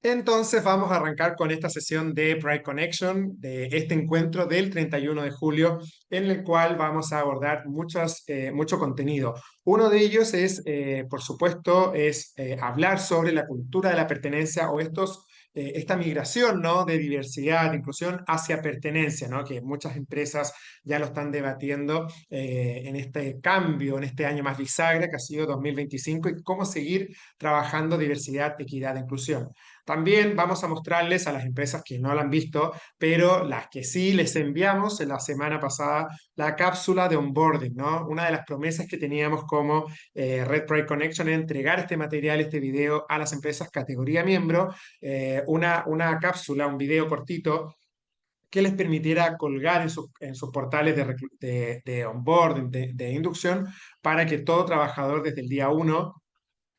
Entonces vamos a arrancar con esta sesión de Pride Connection, de este encuentro del 31 de julio, en el cual vamos a abordar mucho contenido. Uno de ellos es, por supuesto, hablar sobre la cultura de la pertenencia o esta migración, ¿no? De diversidad, de inclusión hacia pertenencia, ¿no? Que muchas empresas ya lo están debatiendo en este cambio, en este año más bisagra que ha sido 2025 y cómo seguir trabajando diversidad, equidad e inclusión. También vamos a mostrarles a las empresas que no la han visto, pero las que sí les enviamos en la semana pasada la cápsula de onboarding, ¿no? Una de las promesas que teníamos como Red Pride Connection es entregar este material, este video a las empresas categoría miembro, una cápsula, un video cortito que les permitiera colgar en sus portales de onboarding, de inducción, para que todo trabajador desde el día uno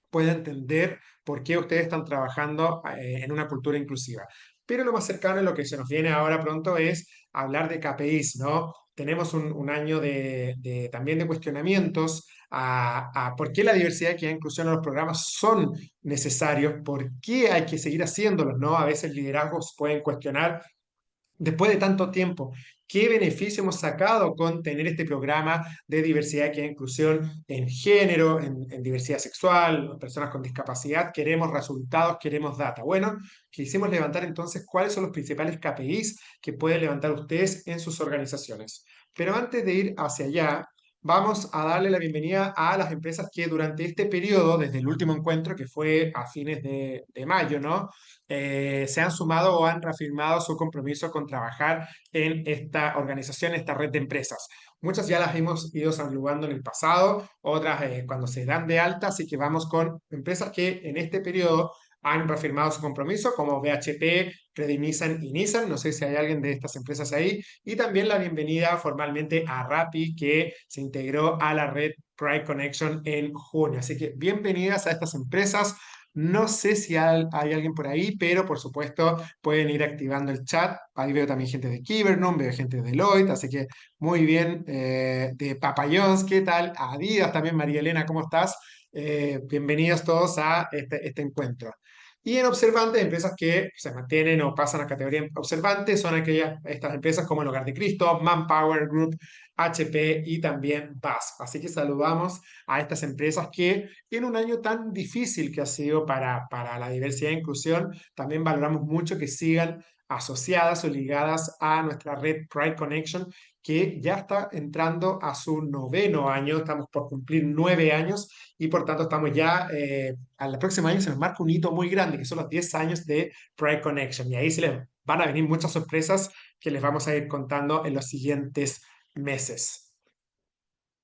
pueda entender por qué ustedes están trabajando en una cultura inclusiva. Pero lo más cercano en lo que se nos viene ahora pronto es hablar de KPIs, ¿no? Tenemos un año también de cuestionamientos a por qué la diversidad, equidad e inclusión en los programas son necesarios, por qué hay que seguir haciéndolos, ¿no? A veces liderazgos pueden cuestionar después de tanto tiempo, ¿qué beneficio hemos sacado con tener este programa de diversidad, equidad e inclusión en género, en diversidad sexual, personas con discapacidad? Queremos resultados, queremos data. Bueno, quisimos levantar entonces cuáles son los principales KPIs que pueden levantar ustedes en sus organizaciones. Pero antes de ir hacia allá, vamos a darle la bienvenida a las empresas que durante este periodo, desde el último encuentro, que fue a fines de mayo, ¿no? Se han sumado o han reafirmado su compromiso con trabajar en esta organización, esta red de empresas. Muchas ya las hemos ido saludando en el pasado, otras cuando se dan de alta, así que vamos con empresas que en este periodo han reafirmado su compromiso, como BHP, Credit Nissan y Nissan. No sé si hay alguien de estas empresas ahí. Y también la bienvenida formalmente a Rappi, que se integró a la red Pride Connection en junio. Así que bienvenidas a estas empresas. No sé si hay alguien por ahí, pero por supuesto pueden ir activando el chat. Ahí veo también gente de Kibernum, veo gente de Deloitte, así que muy bien. De Papa John's, ¿qué tal? Adidas también, María Elena, ¿cómo estás? Bienvenidos todos a este encuentro. Y en observantes, empresas que se mantienen o pasan a categoría observante, son estas empresas como el Hogar de Cristo, Manpower Group, HP y también BASF. Así que saludamos a estas empresas que en un año tan difícil que ha sido para la diversidad e inclusión, también valoramos mucho que sigan asociadas o ligadas a nuestra red Pride Connection, que ya está entrando a su noveno año, estamos por cumplir 9 años y por tanto estamos ya, al próximo año se nos marca un hito muy grande, que son los 10 años de Pride Connection, y ahí se les van a venir muchas sorpresas que les vamos a ir contando en los siguientes meses.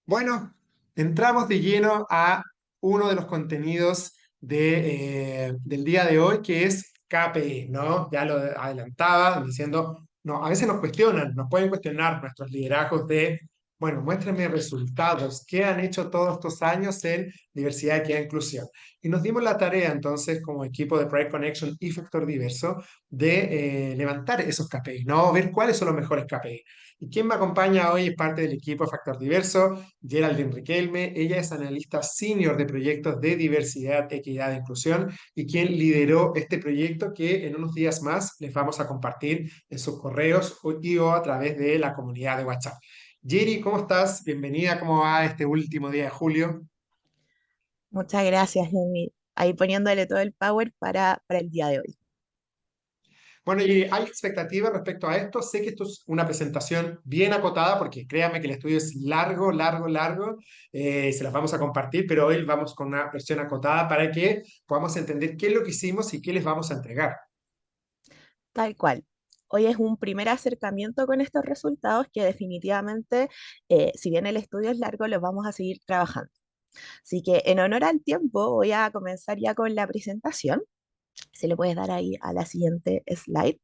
Bueno, entramos de lleno a uno de los contenidos del día de hoy, que es KPI, ¿no? Ya lo adelantaba diciendo, no, a veces nos cuestionan, nos pueden cuestionar nuestros liderazgos de, bueno, muéstrenme resultados, ¿qué han hecho todos estos años en diversidad, equidad e inclusión? Y nos dimos la tarea entonces como equipo de Pride Connection y Factor Diverso de levantar esos KPI, ¿no? Ver cuáles son los mejores KPI. ¿Y quién me acompaña hoy? Es parte del equipo de Factor Diverso, Geraldine Riquelme. Ella es analista senior de proyectos de diversidad, equidad e inclusión y quien lideró este proyecto que en unos días más les vamos a compartir en sus correos o a través de la comunidad de WhatsApp. Jerry, ¿cómo estás? Bienvenida, ¿cómo va este último día de julio? Muchas gracias, Emi. Ahí poniéndole todo el power para el día de hoy. Bueno, y hay expectativas respecto a esto. Sé que esto es una presentación bien acotada, porque créanme que el estudio es largo, largo, largo. Se las vamos a compartir, pero hoy vamos con una versión acotada para que podamos entender qué es lo que hicimos y qué les vamos a entregar. Tal cual. Hoy es un primer acercamiento con estos resultados que definitivamente, si bien el estudio es largo, los vamos a seguir trabajando. Así que en honor al tiempo, voy a comenzar ya con la presentación. Se le puedes dar ahí a la siguiente slide.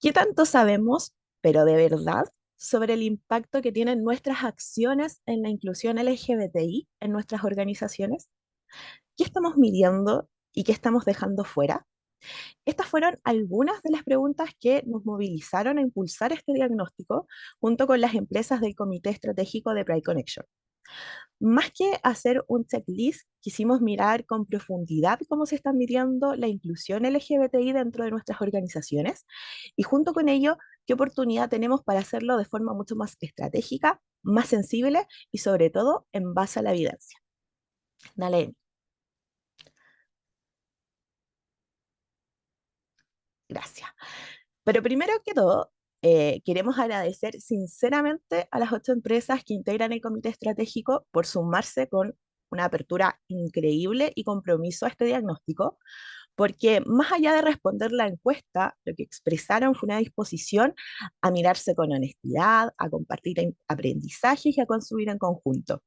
¿Qué tanto sabemos, pero de verdad, sobre el impacto que tienen nuestras acciones en la inclusión LGBTI en nuestras organizaciones? ¿Qué estamos midiendo y qué estamos dejando fuera? Estas fueron algunas de las preguntas que nos movilizaron a impulsar este diagnóstico junto con las empresas del Comité Estratégico de Pride Connection. Más que hacer un checklist, quisimos mirar con profundidad cómo se está midiendo la inclusión LGBTI dentro de nuestras organizaciones y junto con ello, qué oportunidad tenemos para hacerlo de forma mucho más estratégica, más sensible y sobre todo en base a la evidencia. Dale, gracias. Pero primero que todo, queremos agradecer sinceramente a las 8 empresas que integran el comité estratégico por sumarse con una apertura increíble y compromiso a este diagnóstico, porque más allá de responder la encuesta, lo que expresaron fue una disposición a mirarse con honestidad, a compartir aprendizajes y a construir en conjunto.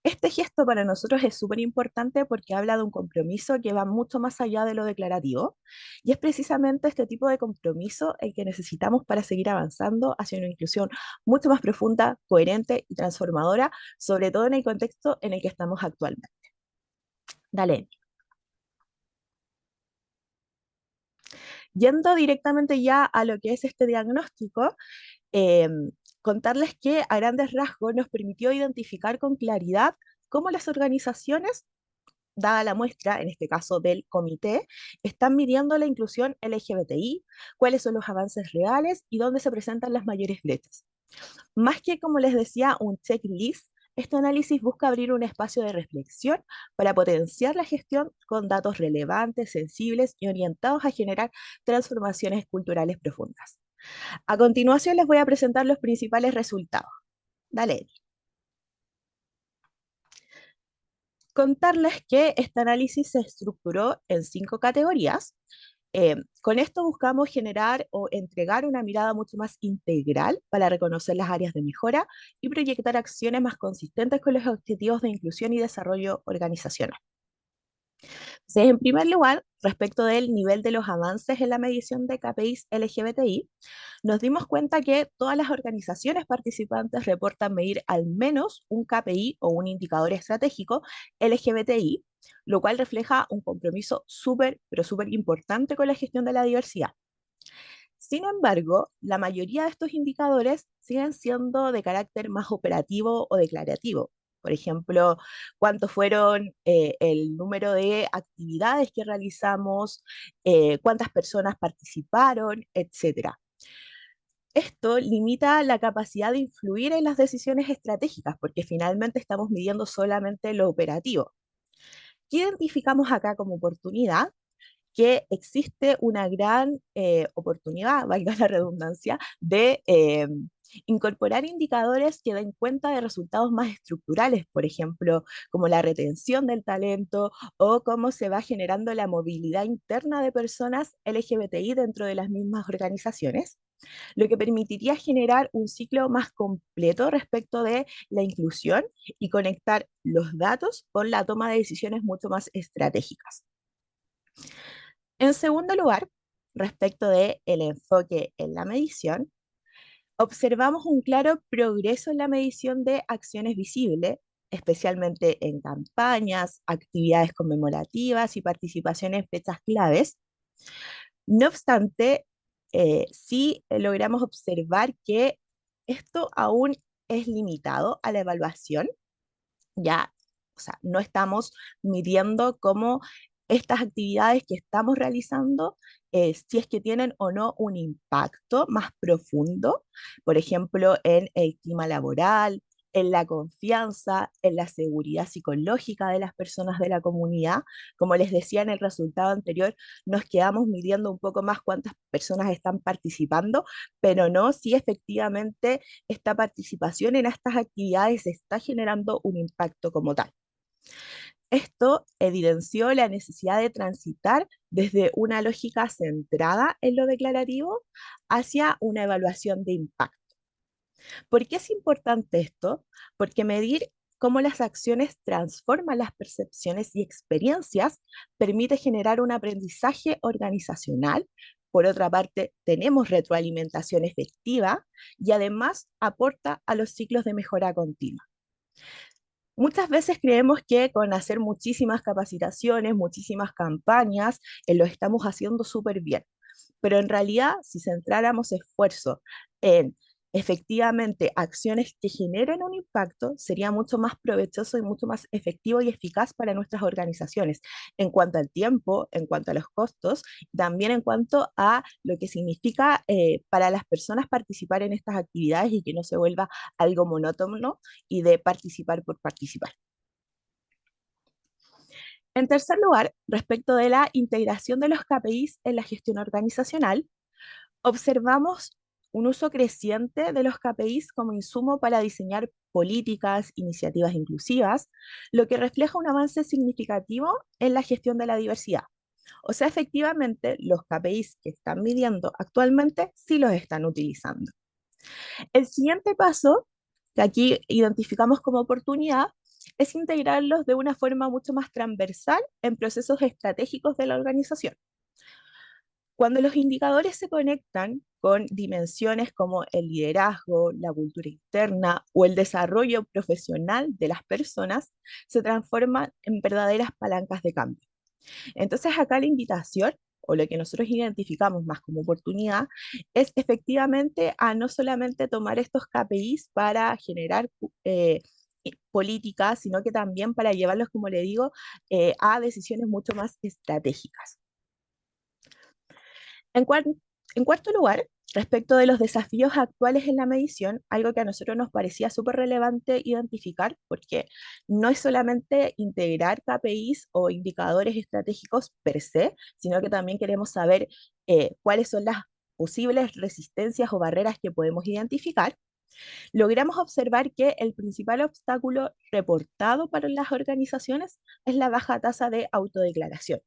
Este gesto para nosotros es súper importante porque habla de un compromiso que va mucho más allá de lo declarativo y es precisamente este tipo de compromiso el que necesitamos para seguir avanzando hacia una inclusión mucho más profunda, coherente y transformadora, sobre todo en el contexto en el que estamos actualmente. Dale. Yendo directamente ya a lo que es este diagnóstico, eh, contarles que a grandes rasgos nos permitió identificar con claridad cómo las organizaciones, dada la muestra, en este caso del comité, están midiendo la inclusión LGBTI, cuáles son los avances reales y dónde se presentan las mayores brechas. Más que, como les decía, un checklist, este análisis busca abrir un espacio de reflexión para potenciar la gestión con datos relevantes, sensibles y orientados a generar transformaciones culturales profundas. A continuación les voy a presentar los principales resultados. Dale, Eddie. Contarles que este análisis se estructuró en 5 categorías. Con esto buscamos generar o entregar una mirada mucho más integral para reconocer las áreas de mejora y proyectar acciones más consistentes con los objetivos de inclusión y desarrollo organizacional. Entonces, en primer lugar, respecto del nivel de los avances en la medición de KPIs LGBTI, nos dimos cuenta que todas las organizaciones participantes reportan medir al menos un KPI o un indicador estratégico LGBTI, lo cual refleja un compromiso súper, pero súper importante con la gestión de la diversidad. Sin embargo, la mayoría de estos indicadores siguen siendo de carácter más operativo o declarativo. Por ejemplo, cuántos fueron el número de actividades que realizamos, cuántas personas participaron, etcétera. Esto limita la capacidad de influir en las decisiones estratégicas, porque finalmente estamos midiendo solamente lo operativo. ¿Qué identificamos acá como oportunidad? Que existe una gran oportunidad, valga la redundancia, de incorporar indicadores que den cuenta de resultados más estructurales, por ejemplo, como la retención del talento o cómo se va generando la movilidad interna de personas LGBTI dentro de las mismas organizaciones, lo que permitiría generar un ciclo más completo respecto de la inclusión y conectar los datos con la toma de decisiones mucho más estratégicas. En segundo lugar, respecto del enfoque en la medición, observamos un claro progreso en la medición de acciones visibles, especialmente en campañas, actividades conmemorativas y participación en fechas claves. No obstante, sí logramos observar que esto aún es limitado a la evaluación, ya, o sea, no estamos midiendo cómo estas actividades que estamos realizando, si es que tienen o no un impacto más profundo, por ejemplo, en el clima laboral, en la confianza, en la seguridad psicológica de las personas de la comunidad. Como les decía en el resultado anterior, nos quedamos midiendo un poco más cuántas personas están participando, pero no si efectivamente esta participación en estas actividades está generando un impacto como tal. Esto evidenció la necesidad de transitar desde una lógica centrada en lo declarativo hacia una evaluación de impacto. ¿Por qué es importante esto? Porque medir cómo las acciones transforman las percepciones y experiencias permite generar un aprendizaje organizacional. Por otra parte, tenemos retroalimentación efectiva y además aporta a los ciclos de mejora continua. Muchas veces creemos que con hacer muchísimas capacitaciones, muchísimas campañas, lo estamos haciendo súper bien, pero en realidad si centráramos esfuerzo en efectivamente acciones que generen un impacto, sería mucho más provechoso y mucho más efectivo y eficaz para nuestras organizaciones en cuanto al tiempo, en cuanto a los costos, también en cuanto a lo que significa para las personas participar en estas actividades y que no se vuelva algo monótono y de participar por participar. En tercer lugar, respecto de la integración de los KPIs en la gestión organizacional, observamos un uso creciente de los KPIs como insumo para diseñar políticas, iniciativas inclusivas, lo que refleja un avance significativo en la gestión de la diversidad. O sea, efectivamente, los KPIs que están midiendo actualmente sí los están utilizando. El siguiente paso, que aquí identificamos como oportunidad, es integrarlos de una forma mucho más transversal en procesos estratégicos de la organización. Cuando los indicadores se conectan con dimensiones como el liderazgo, la cultura interna o el desarrollo profesional de las personas, se transforman en verdaderas palancas de cambio. Entonces acá la invitación, o lo que nosotros identificamos más como oportunidad, es efectivamente a no solamente tomar estos KPIs para generar políticas, sino que también para llevarlos, como le digo, a decisiones mucho más estratégicas. En, en cuarto lugar, respecto de los desafíos actuales en la medición, algo que a nosotros nos parecía súper relevante identificar, porque no es solamente integrar KPIs o indicadores estratégicos per se, sino que también queremos saber cuáles son las posibles resistencias o barreras que podemos identificar. Logramos observar que el principal obstáculo reportado para las organizaciones es la baja tasa de autodeclaración.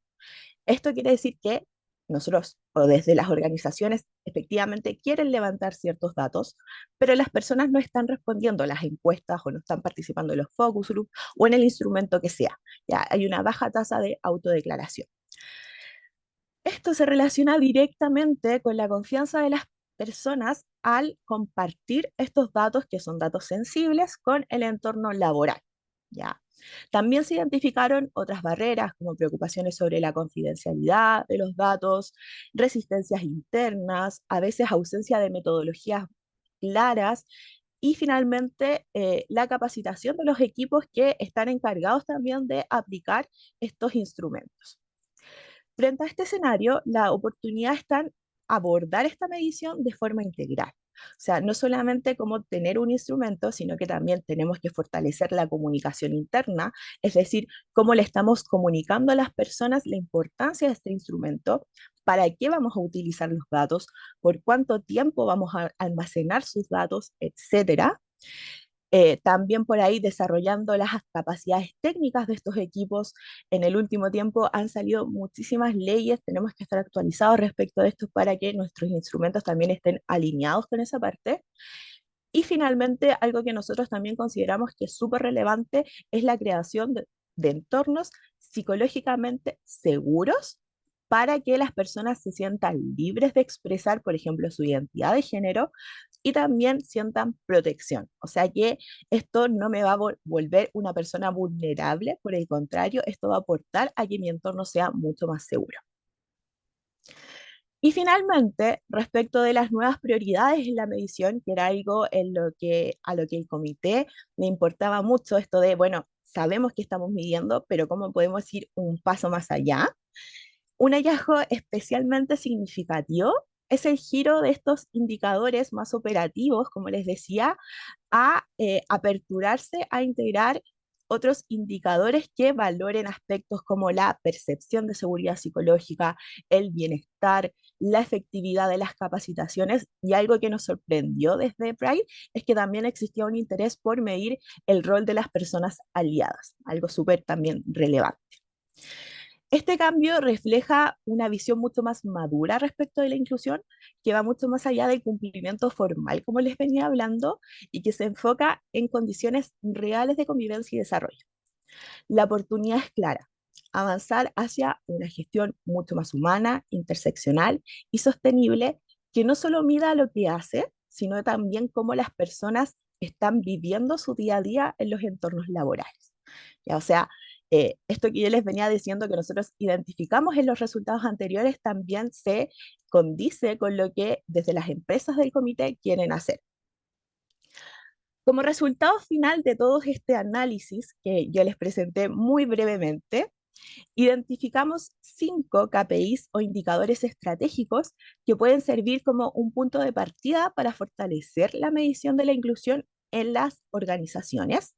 Esto quiere decir que nosotros o desde las organizaciones efectivamente quieren levantar ciertos datos, pero las personas no están respondiendo a las encuestas o no están participando en los focus group o en el instrumento que sea. Ya hay una baja tasa de autodeclaración. Esto se relaciona directamente con la confianza de las personas al compartir estos datos, que son datos sensibles, con el entorno laboral. ¿Ya? También se identificaron otras barreras como preocupaciones sobre la confidencialidad de los datos, resistencias internas, a veces ausencia de metodologías claras y finalmente la capacitación de los equipos que están encargados también de aplicar estos instrumentos. Frente a este escenario, la oportunidad está en abordar esta medición de forma integral. O sea, no solamente como tener un instrumento, sino que también tenemos que fortalecer la comunicación interna, es decir, cómo le estamos comunicando a las personas la importancia de este instrumento, para qué vamos a utilizar los datos, por cuánto tiempo vamos a almacenar sus datos, etcétera. También por ahí desarrollando las capacidades técnicas de estos equipos. En el último tiempo han salido muchísimas leyes, tenemos que estar actualizados respecto de esto para que nuestros instrumentos también estén alineados con esa parte. Y finalmente, algo que nosotros también consideramos que es súper relevante es la creación de entornos psicológicamente seguros para que las personas se sientan libres de expresar, por ejemplo, su identidad de género y también sientan protección. O sea que esto no me va a volver una persona vulnerable, por el contrario, esto va a aportar a que mi entorno sea mucho más seguro. Y finalmente, respecto de las nuevas prioridades en la medición, que era algo en lo que, a lo que el comité le importaba mucho, esto de, bueno, sabemos que estamos midiendo, pero ¿cómo podemos ir un paso más allá? Un hallazgo especialmente significativo es el giro de estos indicadores más operativos, como les decía, a aperturarse a integrar otros indicadores que valoren aspectos como la percepción de seguridad psicológica, el bienestar, la efectividad de las capacitaciones, y algo que nos sorprendió desde Pride es que también existía un interés por medir el rol de las personas aliadas, algo súper también relevante. Este cambio refleja una visión mucho más madura respecto de la inclusión, que va mucho más allá del cumplimiento formal, como les venía hablando, y que se enfoca en condiciones reales de convivencia y desarrollo. La oportunidad es clara: avanzar hacia una gestión mucho más humana, interseccional y sostenible, que no solo mida lo que hace, sino también cómo las personas están viviendo su día a día en los entornos laborales. ¿Ya? O sea, esto que yo les venía diciendo que nosotros identificamos en los resultados anteriores también se condice con lo que desde las empresas del comité quieren hacer. Como resultado final de todo este análisis que yo les presenté muy brevemente, identificamos 5 KPIs o indicadores estratégicos que pueden servir como un punto de partida para fortalecer la medición de la inclusión en las organizaciones.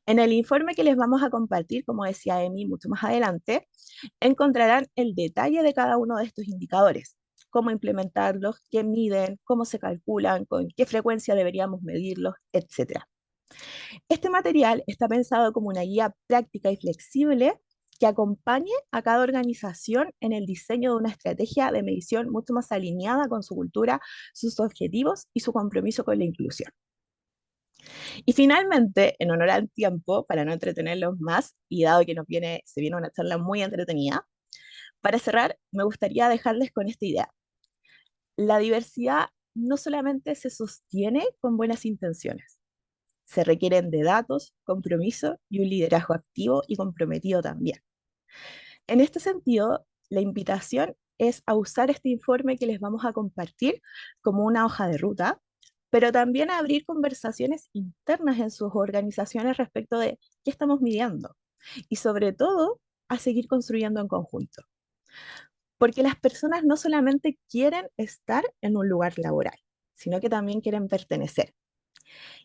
En el informe que les vamos a compartir, como decía Emi, mucho más adelante, encontrarán el detalle de cada uno de estos indicadores, cómo implementarlos, qué miden, cómo se calculan, con qué frecuencia deberíamos medirlos, etc. Este material está pensado como una guía práctica y flexible que acompañe a cada organización en el diseño de una estrategia de medición mucho más alineada con su cultura, sus objetivos y su compromiso con la inclusión. Y finalmente, en honor al tiempo, para no entretenerlos más, y dado que se viene una charla muy entretenida, para cerrar, me gustaría dejarles con esta idea. La diversidad no solamente se sostiene con buenas intenciones, se requieren de datos, compromiso y un liderazgo activo y comprometido también. En este sentido, la invitación es a usar este informe que les vamos a compartir como una hoja de ruta, pero también a abrir conversaciones internas en sus organizaciones respecto de qué estamos midiendo y sobre todo a seguir construyendo en conjunto. Porque las personas no solamente quieren estar en un lugar laboral, sino que también quieren pertenecer.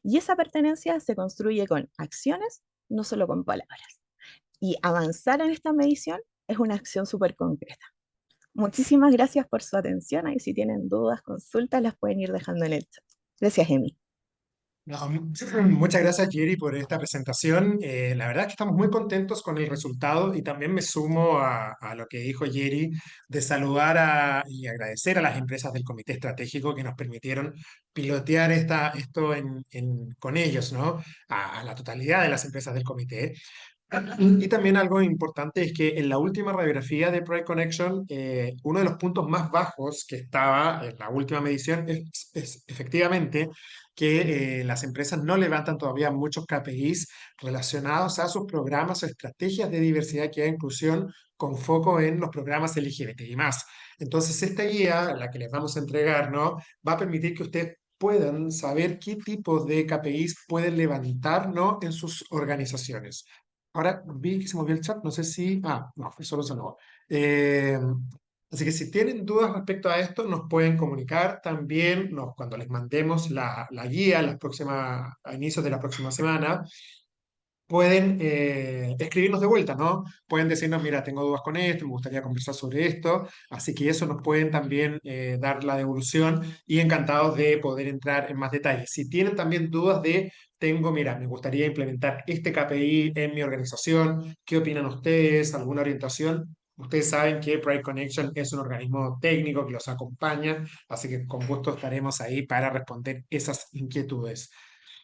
Y esa pertenencia se construye con acciones, no solo con palabras. Y avanzar en esta medición es una acción súper concreta. Muchísimas gracias por su atención y si tienen dudas, consultas, las pueden ir dejando en el chat. Gracias, Emi. No, muchas gracias, Jerry, por esta presentación. La verdad es que estamos muy contentos con el resultado y también me sumo a lo que dijo Jerry de saludar y agradecer a las empresas del Comité Estratégico que nos permitieron pilotear esto con ellos, ¿no? A la totalidad de las empresas del comité. Y también algo importante es que en la última radiografía de Pride Connection, uno de los puntos más bajos que estaba en la última medición es efectivamente que las empresas no levantan todavía muchos KPIs relacionados a sus programas o estrategias de diversidad, equidad e inclusión con foco en los programas LGBTI más. Entonces, esta guía, la que les vamos a entregar, ¿no? Va a permitir que ustedes puedan saber qué tipos de KPIs pueden levantar, ¿no? En sus organizaciones. Ahora vi que se movió el chat, no sé si... Ah, no, fue solo sonó. Eh, Así que si tienen dudas respecto a esto, nos pueden comunicar también cuando les mandemos la guía a inicios de la próxima semana pueden escribirnos de vuelta, ¿no? Pueden decirnos, mira, tengo dudas con esto, me gustaría conversar sobre esto, así que eso nos pueden también dar la devolución y encantados de poder entrar en más detalles. Si tienen también dudas mira, me gustaría implementar este KPI en mi organización, ¿qué opinan ustedes? ¿Alguna orientación? Ustedes saben que Pride Connection es un organismo técnico que los acompaña, así que con gusto estaremos ahí para responder esas inquietudes.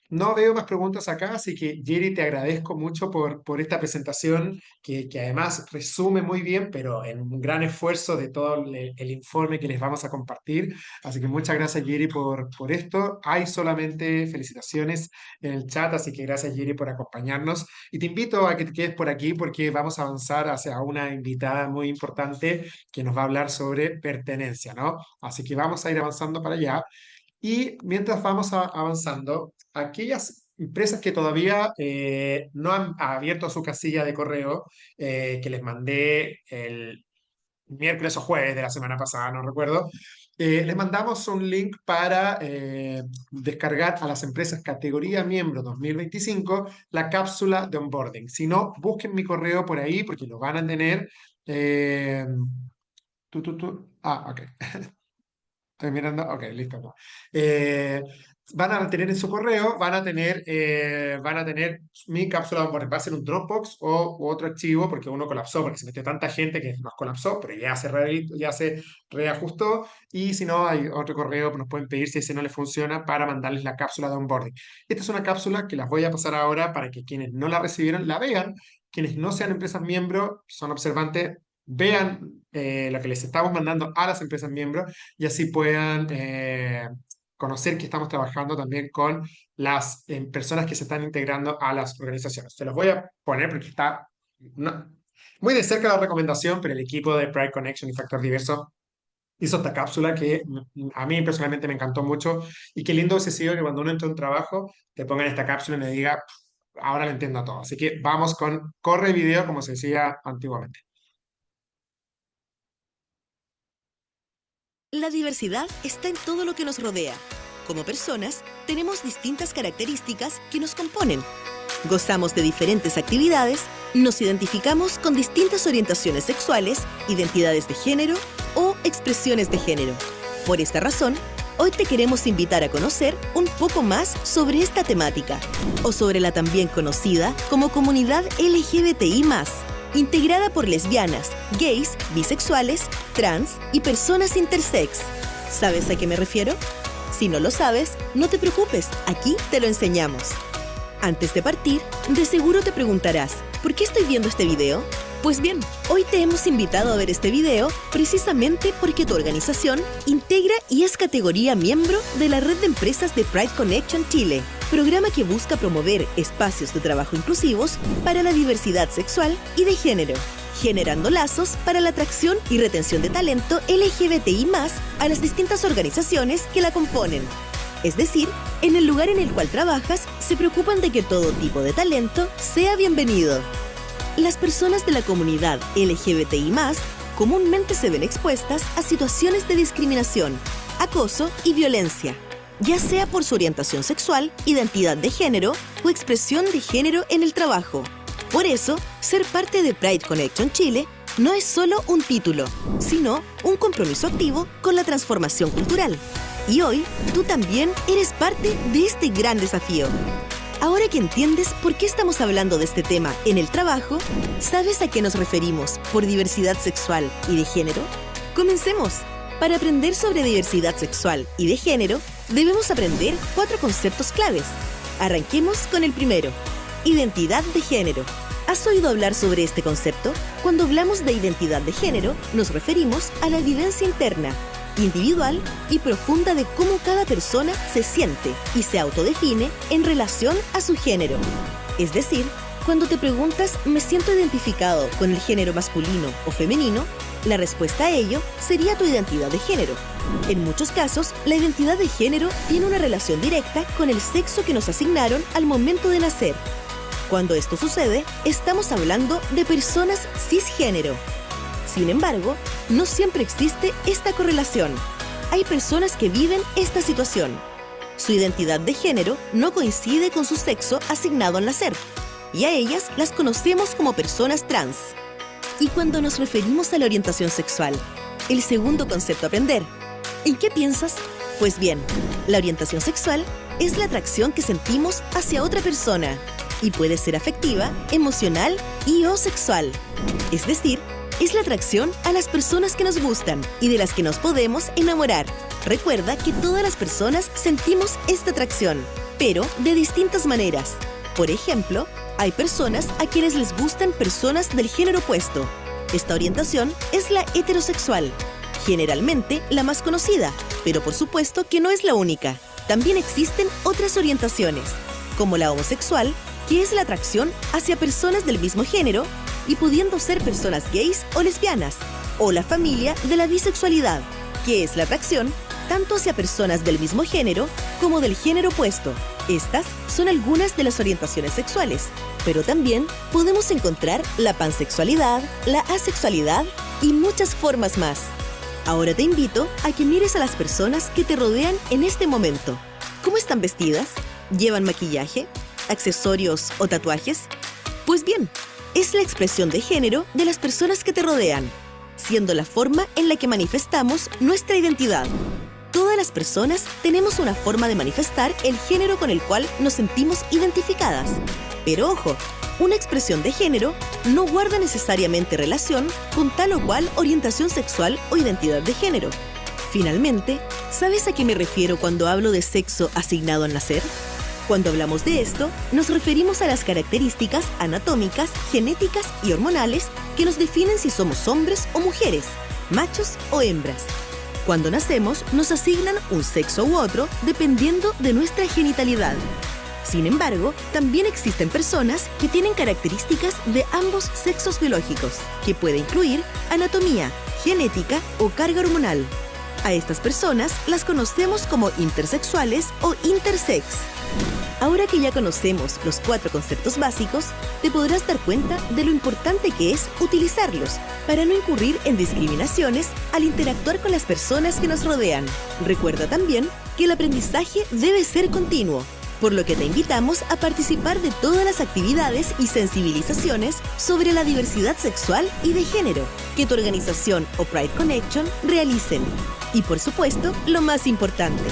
No veo más preguntas acá, así que Jerry, te agradezco mucho por esta presentación que además resume muy bien, pero en un gran esfuerzo de todo el informe que les vamos a compartir. Así que muchas gracias, Jerry, por esto. Hay solamente felicitaciones en el chat, así que gracias, Jerry, por acompañarnos. Y te invito a que te quedes por aquí porque vamos a avanzar hacia una invitada muy importante que nos va a hablar sobre pertenencia, ¿no? Así que vamos a ir avanzando para allá. Y mientras vamos avanzando, aquellas empresas que todavía no han abierto su casilla de correo, que les mandé el miércoles o jueves de la semana pasada, no recuerdo, les mandamos un link para descargar a las empresas categoría miembro 2025 la cápsula de onboarding. Si no, busquen mi correo por ahí porque lo van a tener. eh, ok. Estoy mirando, ok, listo. No. Eh, Van a tener en su correo, van a tener mi cápsula de onboarding. Va a ser un Dropbox o u otro archivo porque uno colapsó, porque se metió tanta gente que nos colapsó, pero ya se reajustó. Y si no, hay otro correo que nos pueden pedir si ese no les funciona para mandarles la cápsula de onboarding. Esta es una cápsula que las voy a pasar ahora para que quienes no la recibieron la vean. Quienes no sean empresas miembros, son observantes, vean lo que les estamos mandando a las empresas miembros y así puedan conocer que estamos trabajando también con las personas que se están integrando a las organizaciones. Se los voy a poner porque está muy de cerca la recomendación, pero el equipo de Pride Connection y Factor Diverso hizo esta cápsula que a mí personalmente me encantó mucho. Y qué lindo hubiese sido que cuando uno entra a un trabajo te pongan esta cápsula y me diga, ahora lo entiendo todo. Así que vamos con corre video, como se decía antiguamente. La diversidad está en todo lo que nos rodea. Como personas, tenemos distintas características que nos componen. Gozamos de diferentes actividades, nos identificamos con distintas orientaciones sexuales, identidades de género o expresiones de género. Por esta razón, hoy te queremos invitar a conocer un poco más sobre esta temática o sobre la también conocida como comunidad LGBTI+, integrada por lesbianas, gays, bisexuales, trans y personas intersex. ¿Sabes a qué me refiero? Si no lo sabes, no te preocupes, aquí te lo enseñamos. Antes de partir, de seguro te preguntarás, ¿por qué estoy viendo este video? Pues bien, hoy te hemos invitado a ver este video precisamente porque tu organización integra y es categoría miembro de la red de empresas de Pride Connection Chile, programa que busca promover espacios de trabajo inclusivos para la diversidad sexual y de género, generando lazos para la atracción y retención de talento LGBTI+, a las distintas organizaciones que la componen. Es decir, en el lugar en el cual trabajas, se preocupan de que todo tipo de talento sea bienvenido. Las personas de la comunidad LGBTI+, comúnmente se ven expuestas a situaciones de discriminación, acoso y violencia, ya sea por su orientación sexual, identidad de género o expresión de género en el trabajo. Por eso, ser parte de Pride Connection Chile no es solo un título, sino un compromiso activo con la transformación cultural. Y hoy, tú también eres parte de este gran desafío. Ahora que entiendes por qué estamos hablando de este tema en el trabajo, ¿sabes a qué nos referimos por diversidad sexual y de género? ¡Comencemos! Para aprender sobre diversidad sexual y de género, debemos aprender 4 conceptos claves. Arranquemos con el primero: identidad de género. ¿Has oído hablar sobre este concepto? Cuando hablamos de identidad de género, nos referimos a la vivencia interna, individual y profunda de cómo cada persona se siente y se autodefine en relación a su género. Es decir, cuando te preguntas ¿me siento identificado con el género masculino o femenino?, la respuesta a ello sería tu identidad de género. En muchos casos, la identidad de género tiene una relación directa con el sexo que nos asignaron al momento de nacer. Cuando esto sucede, estamos hablando de personas cisgénero. Sin embargo, no siempre existe esta correlación. Hay personas que viven esta situación. Su identidad de género no coincide con su sexo asignado al nacer, y a ellas las conocemos como personas trans. Y cuando nos referimos a la orientación sexual, el segundo concepto a aprender, ¿en qué piensas? Pues bien, la orientación sexual es la atracción que sentimos hacia otra persona, y puede ser afectiva, emocional y o sexual. Es decir, es la atracción a las personas que nos gustan y de las que nos podemos enamorar. Recuerda que todas las personas sentimos esta atracción, pero de distintas maneras. Por ejemplo, hay personas a quienes les gustan personas del género opuesto. Esta orientación es la heterosexual, generalmente la más conocida, pero por supuesto que no es la única. También existen otras orientaciones, como la homosexual, que es la atracción hacia personas del mismo género y pudiendo ser personas gays o lesbianas, o la familia de la bisexualidad, que es la atracción tanto hacia personas del mismo género como del género opuesto. Estas son algunas de las orientaciones sexuales, pero también podemos encontrar la pansexualidad, la asexualidad y muchas formas más. Ahora te invito a que mires a las personas que te rodean en este momento. ¿Cómo están vestidas? ¿Llevan maquillaje? ¿Accesorios o tatuajes? Pues bien, es la expresión de género de las personas que te rodean, siendo la forma en la que manifestamos nuestra identidad. Todas las personas tenemos una forma de manifestar el género con el cual nos sentimos identificadas. Pero ojo, una expresión de género no guarda necesariamente relación con tal o cual orientación sexual o identidad de género. Finalmente, ¿sabes a qué me refiero cuando hablo de sexo asignado al nacer? Cuando hablamos de esto, nos referimos a las características anatómicas, genéticas y hormonales que nos definen si somos hombres o mujeres, machos o hembras. Cuando nacemos, nos asignan un sexo u otro dependiendo de nuestra genitalidad. Sin embargo, también existen personas que tienen características de ambos sexos biológicos, que puede incluir anatomía, genética o carga hormonal. A estas personas las conocemos como intersexuales o intersex. Ahora que ya conocemos los 4 conceptos básicos, te podrás dar cuenta de lo importante que es utilizarlos para no incurrir en discriminaciones al interactuar con las personas que nos rodean. Recuerda también que el aprendizaje debe ser continuo, por lo que te invitamos a participar de todas las actividades y sensibilizaciones sobre la diversidad sexual y de género que tu organización o Pride Connection realicen. Y por supuesto, lo más importante,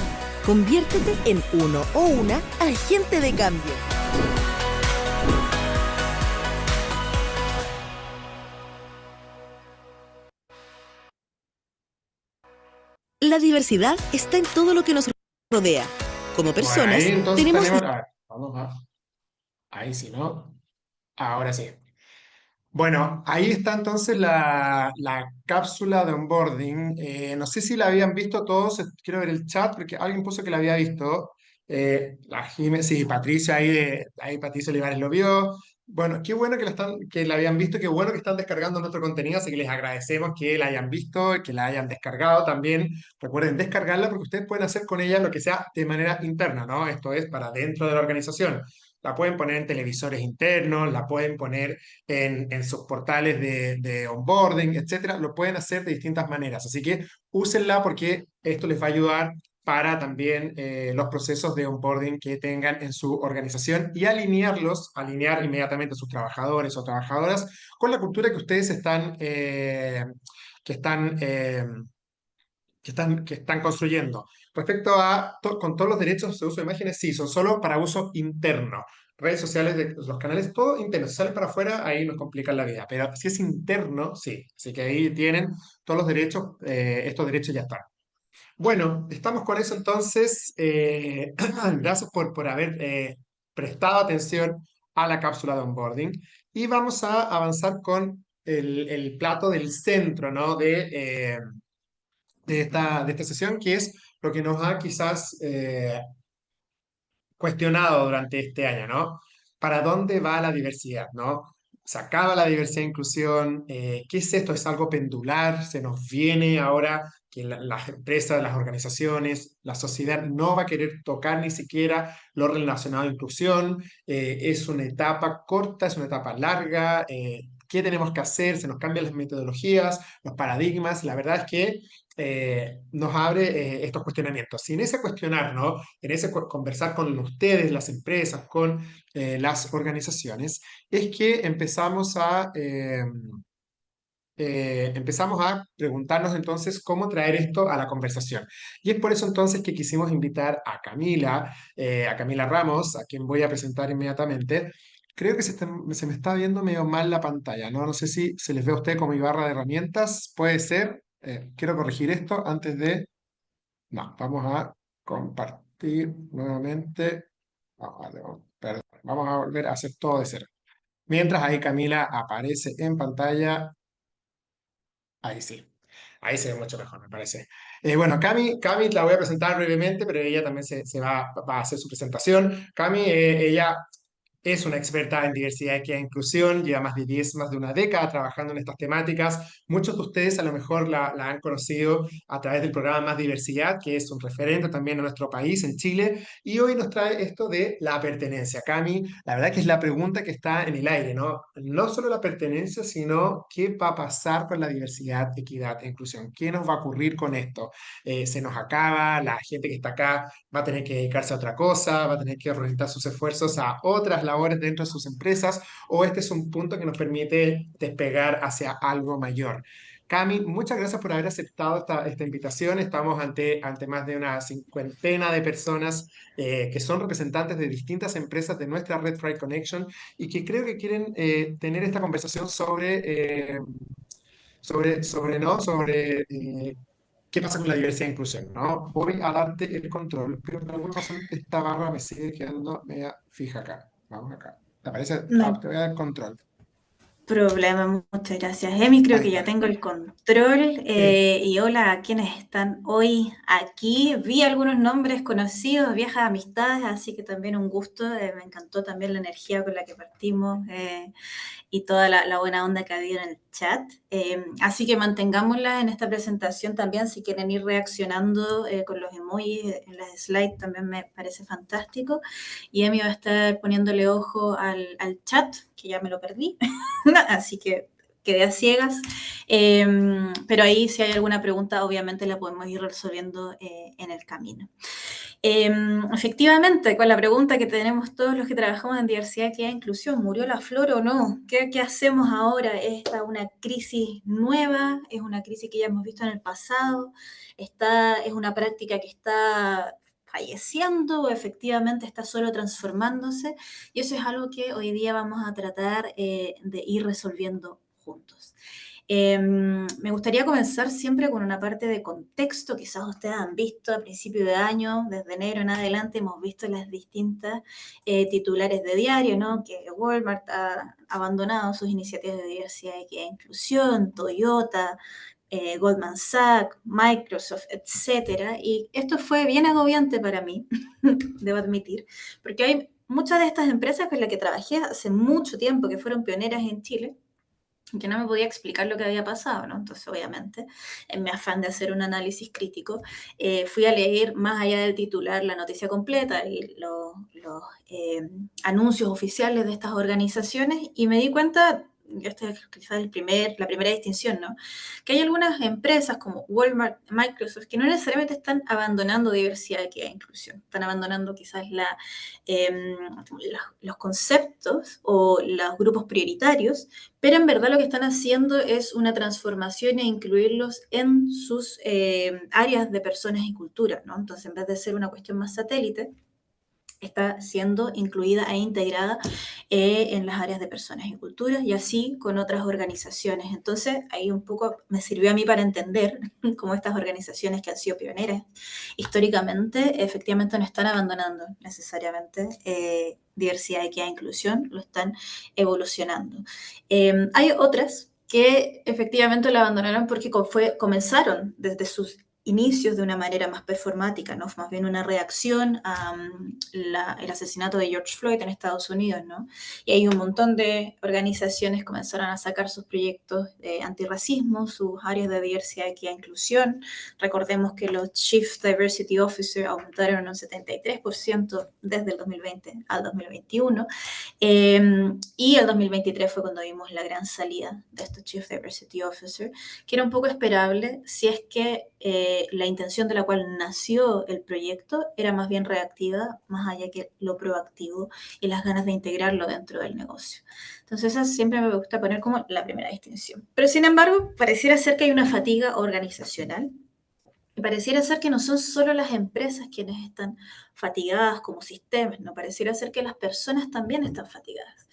conviértete en uno o una agente de cambio. La diversidad está en todo lo que nos rodea. Como Bueno, personas, ahí entonces tenemos... tenemos, a ver, vamos a, ahí sí, ¿no? Ahora sí. Bueno, ahí está entonces la cápsula de onboarding. No sé si la habían visto todos, quiero ver el chat porque alguien puso que la había visto. Sí, Patricia ahí Patricia Olivares lo vio. Bueno, qué bueno que la habían visto, qué bueno que están descargando nuestro contenido, así que les agradecemos que la hayan visto, que la hayan descargado también. Recuerden descargarla porque ustedes pueden hacer con ella lo que sea de manera interna, ¿no? Esto es para dentro de la organización. La pueden poner en televisores internos, la pueden poner en sus portales de onboarding, etcétera, lo pueden hacer de distintas maneras. Así que úsenla porque esto les va a ayudar para también los procesos de onboarding que tengan en su organización y alinear inmediatamente a sus trabajadores o trabajadoras con la cultura que ustedes que están, eh, que están construyendo. Respecto a con todos los derechos de uso de imágenes, sí, son solo para uso interno. Redes sociales, de los canales, todo interno. Si sale para afuera, ahí nos complican la vida. Pero si es interno, sí. Así que ahí tienen todos los derechos, estos derechos ya están. Bueno, estamos con eso entonces. Gracias por haber prestado atención a la cápsula de onboarding. Y vamos a avanzar con el plato del centro, ¿no? De esta sesión, que es lo que nos ha quizás cuestionado durante este año, ¿no? ¿Para dónde va la diversidad, ¿no? ¿Se acaba la diversidad e inclusión? ¿Qué es esto? ¿Es algo pendular? ¿Se nos viene ahora que las empresas, las organizaciones, la sociedad no va a querer tocar ni siquiera lo relacionado a inclusión? ¿Es una etapa corta? ¿Es una etapa larga? ¿Qué tenemos que hacer? ¿Se nos cambian las metodologías, los paradigmas? La verdad es que nos abre estos cuestionamientos. Si en ese cuestionar, ¿no? En ese conversar con ustedes, las empresas, con las organizaciones, es que empezamos a preguntarnos entonces cómo traer esto a la conversación. Y es por eso entonces que quisimos invitar a Camila Ramos, a quien voy a presentar inmediatamente. Creo que se me está viendo medio mal la pantalla, ¿no? No sé si se les ve a usted como mi barra de herramientas, puede ser. Quiero corregir esto antes de... No, vamos a compartir nuevamente. Perdón, vamos a volver a hacer todo de cero. Mientras ahí Camila aparece en pantalla, ahí sí. Ahí se ve mucho mejor, me parece. Bueno, Cami la voy a presentar brevemente, pero ella también se va a hacer su presentación. Cami, ella es una experta en diversidad, equidad e inclusión, lleva más de una década trabajando en estas temáticas. Muchos de ustedes a lo mejor la han conocido a través del programa Más Diversidad, que es un referente también en nuestro país, en Chile, y hoy nos trae esto de la pertenencia. Cami, la verdad que es la pregunta que está en el aire, ¿no? No solo la pertenencia, sino qué va a pasar con la diversidad, equidad e inclusión. ¿Qué nos va a ocurrir con esto? Se nos acaba, la gente que está acá va a tener que dedicarse a otra cosa, va a tener que orientar sus esfuerzos a otras labores dentro de sus empresas, o este es un punto que nos permite despegar hacia algo mayor. Cami, muchas gracias por haber aceptado esta invitación. Estamos ante más de una cincuentena de personas que son representantes de distintas empresas de nuestra red Pride Connection y que creo que quieren tener esta conversación ¿no? Sobre qué pasa con la diversidad e inclusión, ¿no? Voy a darte el control, pero por alguna razón esta barra me sigue quedando media fija acá. Vamos acá. ¿Te parece? No Ah, hay te voy a dar control. problema, muchas gracias. Emi, creo Ahí que ya está. tengo el control. Sí. Y hola a quienes están hoy aquí. Vi algunos nombres conocidos, viejas amistades, así que también un gusto. Me encantó también la energía con la que partimos. y toda la buena onda que ha habido en el chat. Así que mantengámosla en esta presentación también, si quieren ir reaccionando con los emojis en las slides también me parece fantástico. Y Emi va a estar poniéndole ojo al chat, que ya me lo perdí, así que quedé a ciegas. Pero ahí si hay alguna pregunta, obviamente la podemos ir resolviendo en el camino. Efectivamente, con la pregunta que tenemos todos los que trabajamos en diversidad, equidad e inclusión, ¿murió la flor o no? ¿Qué hacemos ahora? ¿Es esta una crisis nueva? ¿Es una crisis que ya hemos visto en el pasado? ¿Es una práctica que está falleciendo o efectivamente está solo transformándose? Y eso es algo que hoy día vamos a tratar de ir resolviendo juntos. Me gustaría comenzar siempre con una parte de contexto. Quizás ustedes han visto a principio de año, desde enero en adelante, hemos visto las distintas titulares de diario, ¿no? Que Walmart ha abandonado sus iniciativas de diversidad, equidad e inclusión, Toyota, Goldman Sachs, Microsoft, etcétera. Y esto fue bien agobiante para mí, debo admitir, porque hay muchas de estas empresas con las que trabajé hace mucho tiempo, que fueron pioneras en Chile, que no me podía explicar lo que había pasado, ¿no? Entonces, obviamente, en mi afán de hacer un análisis crítico, fui a leer más allá del titular la noticia completa y los anuncios oficiales de estas organizaciones y me di cuenta, esta es quizás la primera distinción, ¿no? Que hay algunas empresas como Walmart, Microsoft, que no necesariamente están abandonando diversidad, equidad e inclusión, están abandonando quizás los conceptos o los grupos prioritarios, pero en verdad lo que están haciendo es una transformación e incluirlos en sus áreas de personas y cultura, ¿no? Entonces, en vez de ser una cuestión más satélite, está siendo incluida e integrada en las áreas de personas y culturas y así con otras organizaciones. Entonces, ahí un poco me sirvió a mí para entender cómo estas organizaciones que han sido pioneras históricamente, efectivamente no están abandonando necesariamente diversidad, equidad e inclusión, lo están evolucionando. Hay otras que efectivamente lo abandonaron porque comenzaron desde sus inicios de una manera más performática, ¿no? Más bien una reacción al asesinato de George Floyd en Estados Unidos, ¿no? Y hay un montón de organizaciones comenzaron a sacar sus proyectos de antirracismo, sus áreas de diversidad, equidad e inclusión. Recordemos que los Chief Diversity Officer aumentaron un 73% desde el 2020 al 2021. Y el 2023 fue cuando vimos la gran salida de estos Chief Diversity Officer, que era un poco esperable si es que la intención de la cual nació el proyecto era más bien reactiva, más allá que lo proactivo y las ganas de integrarlo dentro del negocio. Entonces esa siempre me gusta poner como la primera distinción. Pero sin embargo, pareciera ser que hay una fatiga organizacional. Y pareciera ser que no son solo las empresas quienes están fatigadas como sistemas, ¿no? Pareciera ser que las personas también están fatigadas.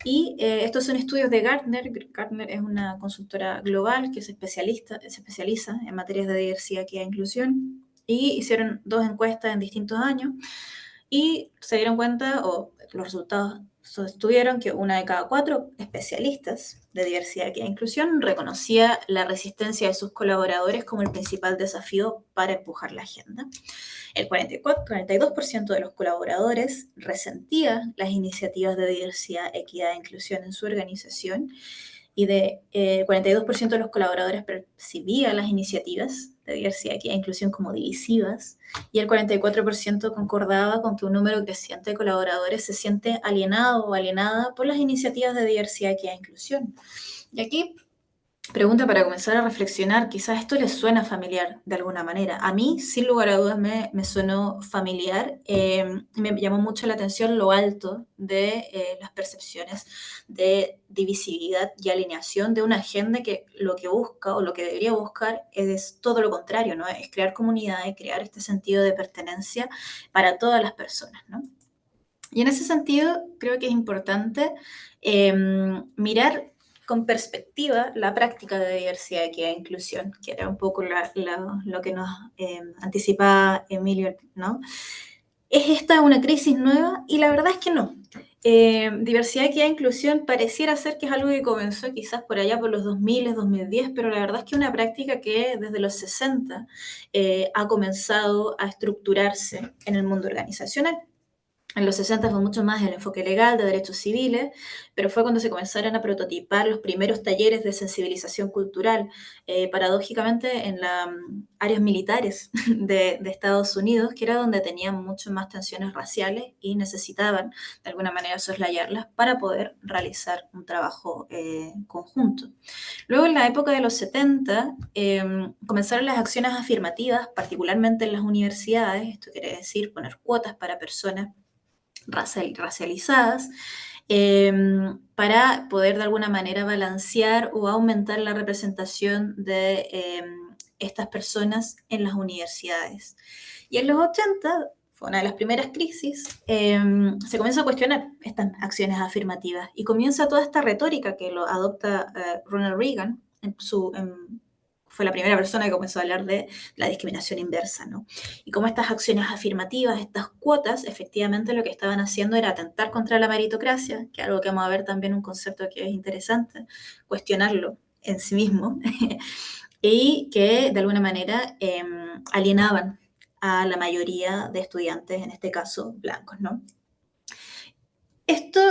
Y estos son estudios de Gartner. Gartner es una consultora global que se especializa en materias de diversidad, equidad e inclusión. Y hicieron 2 encuestas en distintos años y se dieron cuenta, o los resultados sostuvieron que 1 de cada 4 especialistas de diversidad, equidad e inclusión reconocía la resistencia de sus colaboradores como el principal desafío para empujar la agenda. El 42% de los colaboradores resentía las iniciativas de diversidad, equidad e inclusión en su organización y de 42% de los colaboradores percibía las iniciativas de diversidad, equidad e inclusión como divisivas y el 44% concordaba con que un número creciente de colaboradores se siente alienado o alienada por las iniciativas de diversidad, equidad e inclusión. Y aquí, pregunta para comenzar a reflexionar, quizás esto les suena familiar de alguna manera. A mí, sin lugar a dudas, me sonó familiar. Me llamó mucho la atención lo alto de las percepciones de divisividad y alineación de una agenda que lo que busca o lo que debería buscar es todo lo contrario, ¿no? Es crear comunidad y crear este sentido de pertenencia para todas las personas, ¿no? Y en ese sentido, creo que es importante mirar con perspectiva la práctica de diversidad, equidad e inclusión, que era un poco lo que nos anticipaba Emilio, ¿no? ¿Es esta una crisis nueva? Y la verdad es que no. Diversidad, equidad e inclusión pareciera ser que es algo que comenzó quizás por allá por los 2000, 2010, pero la verdad es que es una práctica que desde los 60 ha comenzado a estructurarse en el mundo organizacional. En los 60 fue mucho más el enfoque legal de derechos civiles, pero fue cuando se comenzaron a prototipar los primeros talleres de sensibilización cultural, paradójicamente en las áreas militares de Estados Unidos, que era donde tenían mucho más tensiones raciales y necesitaban de alguna manera soslayarlas para poder realizar un trabajo conjunto. Luego, en la época de los 70, comenzaron las acciones afirmativas, particularmente en las universidades. Esto quiere decir poner cuotas para personas racializadas, para poder de alguna manera balancear o aumentar la representación de estas personas en las universidades. Y en los 80, fue una de las primeras crisis, se comienza a cuestionar estas acciones afirmativas y comienza toda esta retórica que lo adopta Ronald Reagan fue la primera persona que comenzó a hablar de la discriminación inversa, ¿no? Y cómo estas acciones afirmativas, estas cuotas, efectivamente lo que estaban haciendo era atentar contra la meritocracia, que es algo que vamos a ver también, un concepto que es interesante, cuestionarlo en sí mismo, y que de alguna manera alienaban a la mayoría de estudiantes, en este caso blancos, ¿no? Esto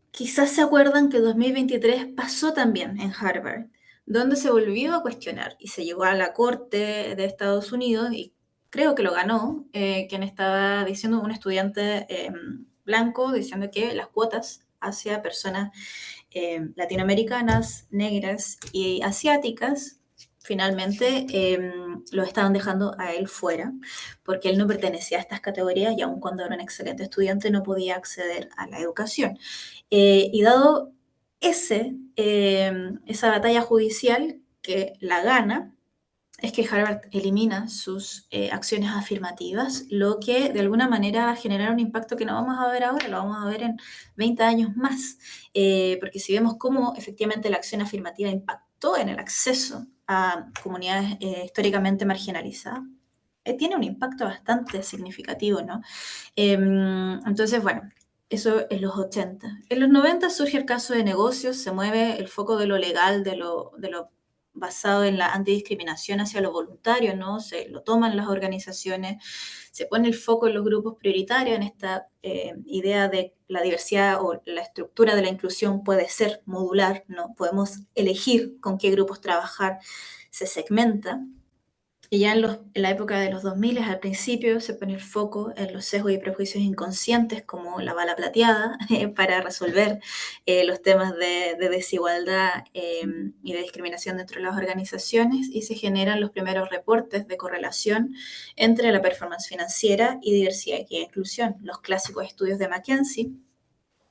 quizás se acuerdan que en 2023 pasó también en Harvard, donde se volvió a cuestionar y se llegó a la Corte de Estados Unidos y creo que lo ganó, quien estaba diciendo, un estudiante blanco, diciendo que las cuotas hacia personas latinoamericanas, negras y asiáticas finalmente lo estaban dejando a él fuera, porque él no pertenecía a estas categorías y aun cuando era un excelente estudiante no podía acceder a la educación. Y dado esa batalla judicial que la gana, es que Harvard elimina sus acciones afirmativas, lo que de alguna manera va a generar un impacto que no vamos a ver ahora, lo vamos a ver en 20 años más, porque si vemos cómo efectivamente la acción afirmativa impactó en el acceso a comunidades históricamente marginalizadas, tiene un impacto bastante significativo, ¿no? Entonces, bueno, eso en los 80. En los 90 surge el caso de negocios, se mueve el foco de lo legal, de lo basado en la antidiscriminación hacia lo voluntario, ¿no? Se lo toman las organizaciones, se pone el foco en los grupos prioritarios, en esta idea de la diversidad o la estructura de la inclusión puede ser modular, ¿no? Podemos elegir con qué grupos trabajar, se segmenta. Y ya en la época de los 2000, al principio, se pone el foco en los sesgos y prejuicios inconscientes como la bala plateada para resolver los temas de desigualdad y de discriminación dentro de las organizaciones, y se generan los primeros reportes de correlación entre la performance financiera y diversidad y inclusión, los clásicos estudios de McKinsey,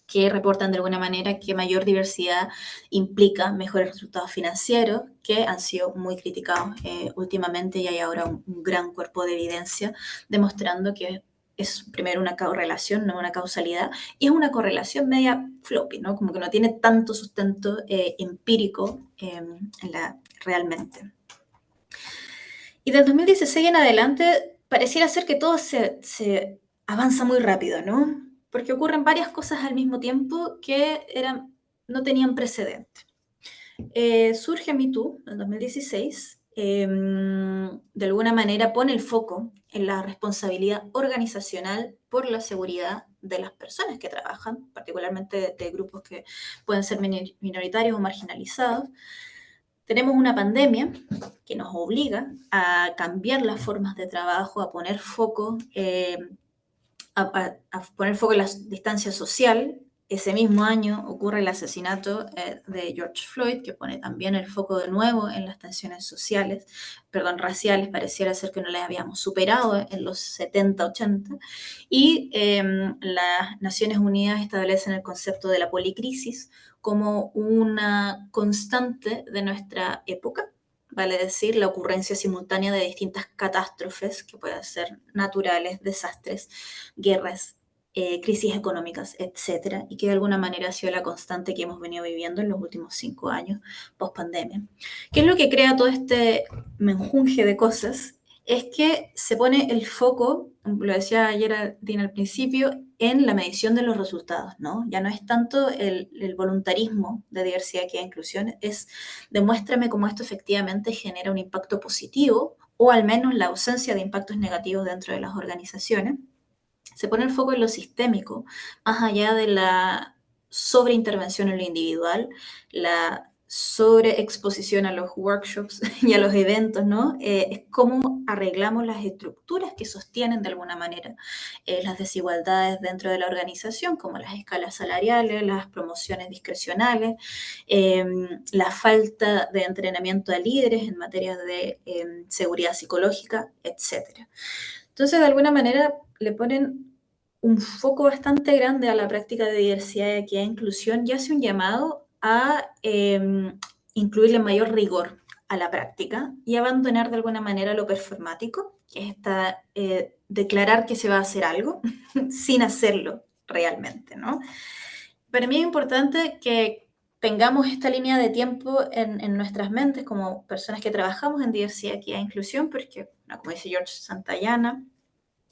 que reportan de alguna manera que mayor diversidad implica mejores resultados financieros, que han sido muy criticados últimamente, y hay ahora un gran cuerpo de evidencia demostrando que es primero una correlación, no una causalidad, y es una correlación media floppy, ¿no? Como que no tiene tanto sustento empírico realmente. Y del 2016 en adelante pareciera ser que todo se avanza muy rápido, ¿no? Porque ocurren varias cosas al mismo tiempo que no tenían precedente. Surge Me Too en 2016, de alguna manera pone el foco en la responsabilidad organizacional por la seguridad de las personas que trabajan, particularmente de grupos que pueden ser minoritarios o marginalizados. Tenemos una pandemia que nos obliga a cambiar las formas de trabajo, a poner foco a poner foco en la distancia social. Ese mismo año ocurre el asesinato de George Floyd, que pone también el foco de nuevo en las tensiones raciales, pareciera ser que no las habíamos superado en los 70, 80, y las Naciones Unidas establecen el concepto de la policrisis como una constante de nuestra época, vale decir, la ocurrencia simultánea de distintas catástrofes que pueden ser naturales, desastres, guerras, crisis económicas, etcétera, y que de alguna manera ha sido la constante que hemos venido viviendo en los últimos 5 años post pandemia. ¿Qué es lo que crea todo este menjunje de cosas? Es que se pone el foco, lo decía ayer Dina al principio, en la medición de los resultados, ¿no? Ya no es tanto el voluntarismo de diversidad, equidad e inclusión, es demuéstrame cómo esto efectivamente genera un impacto positivo o al menos la ausencia de impactos negativos dentro de las organizaciones. se pone el foco en lo sistémico, más allá de la sobreintervención en lo individual, la sobreexposición a los workshops y a los eventos, ¿no? Es cómo arreglamos las estructuras que sostienen de alguna manera las desigualdades dentro de la organización, como las escalas salariales, las promociones discrecionales, eh, la falta de entrenamiento a líderes en materia de seguridad psicológica, etc. Entonces, de alguna manera, le ponen un foco bastante grande a la práctica de diversidad, equidad e inclusión y hace un llamado a incluirle mayor rigor a la práctica y abandonar de alguna manera lo performático, que es declarar que se va a hacer algo sin hacerlo realmente, ¿no? Para mí es importante que tengamos esta línea de tiempo en nuestras mentes como personas que trabajamos en diversidad, equidad e inclusión, porque, como dice George Santayana,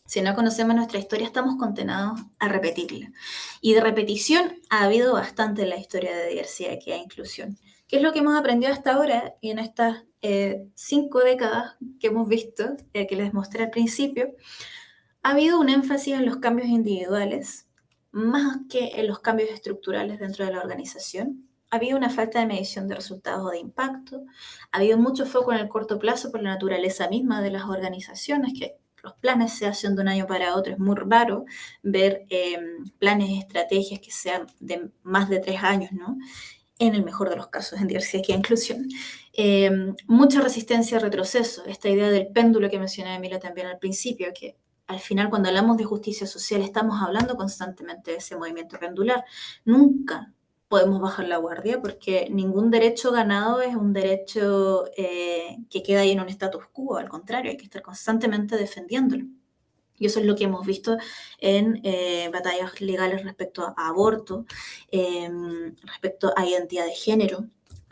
si no conocemos nuestra historia, estamos condenados a repetirla. Y de repetición ha habido bastante en la historia de diversidad, equidad e inclusión. ¿Qué es lo que hemos aprendido hasta ahora y en estas 5 décadas que hemos visto, que les mostré al principio? Ha habido un énfasis en los cambios individuales, más que en los cambios estructurales dentro de la organización. Ha habido una falta de medición de resultados o de impacto. Ha habido mucho foco en el corto plazo por la naturaleza misma de las organizaciones, que los planes se hacen de un año para otro. Es muy raro ver planes y estrategias que sean de más de 3 años, ¿no? En el mejor de los casos, en diversidad, equidad e inclusión. Mucha resistencia al retroceso, esta idea del péndulo que mencionaba Emilia también al principio, que al final cuando hablamos de justicia social estamos hablando constantemente de ese movimiento pendular. Nunca podemos bajar la guardia porque ningún derecho ganado es un derecho que queda ahí en un status quo, al contrario, hay que estar constantemente defendiéndolo. Y eso es lo que hemos visto en batallas legales respecto a aborto, respecto a identidad de género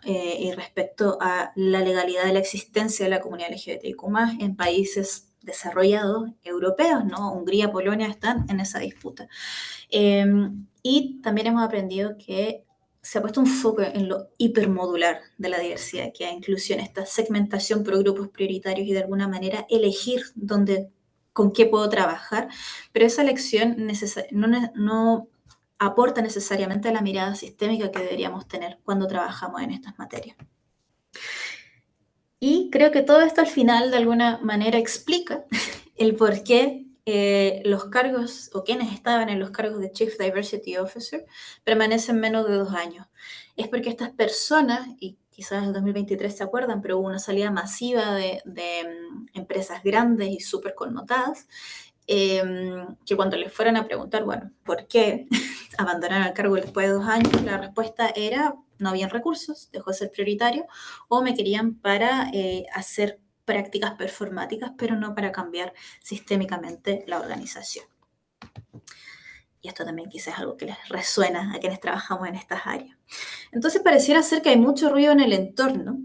y respecto a la legalidad de la existencia de la comunidad LGBTIQ+, en países desarrollados europeos, ¿no? Hungría, Polonia están en esa disputa. Y también hemos aprendido que se ha puesto un foco en lo hipermodular de la diversidad, que hay inclusión, esta segmentación por grupos prioritarios y de alguna manera elegir con qué puedo trabajar, pero esa elección no aporta necesariamente a la mirada sistémica que deberíamos tener cuando trabajamos en estas materias. Y creo que todo esto al final de alguna manera explica el por qué los cargos o quienes estaban en los cargos de Chief Diversity Officer permanecen menos de 2 años. Es porque estas personas, y quizás en 2023 se acuerdan, pero hubo una salida masiva de empresas grandes y súper connotadas, que cuando les fueran a preguntar, bueno, ¿por qué abandonaron el cargo después de 2 años? La respuesta era, no habían recursos, dejó de ser prioritario, o me querían para hacer prácticas performáticas, pero no para cambiar sistémicamente la organización. Y esto también quizás es algo que les resuena a quienes trabajamos en estas áreas. Entonces pareciera ser que hay mucho ruido en el entorno.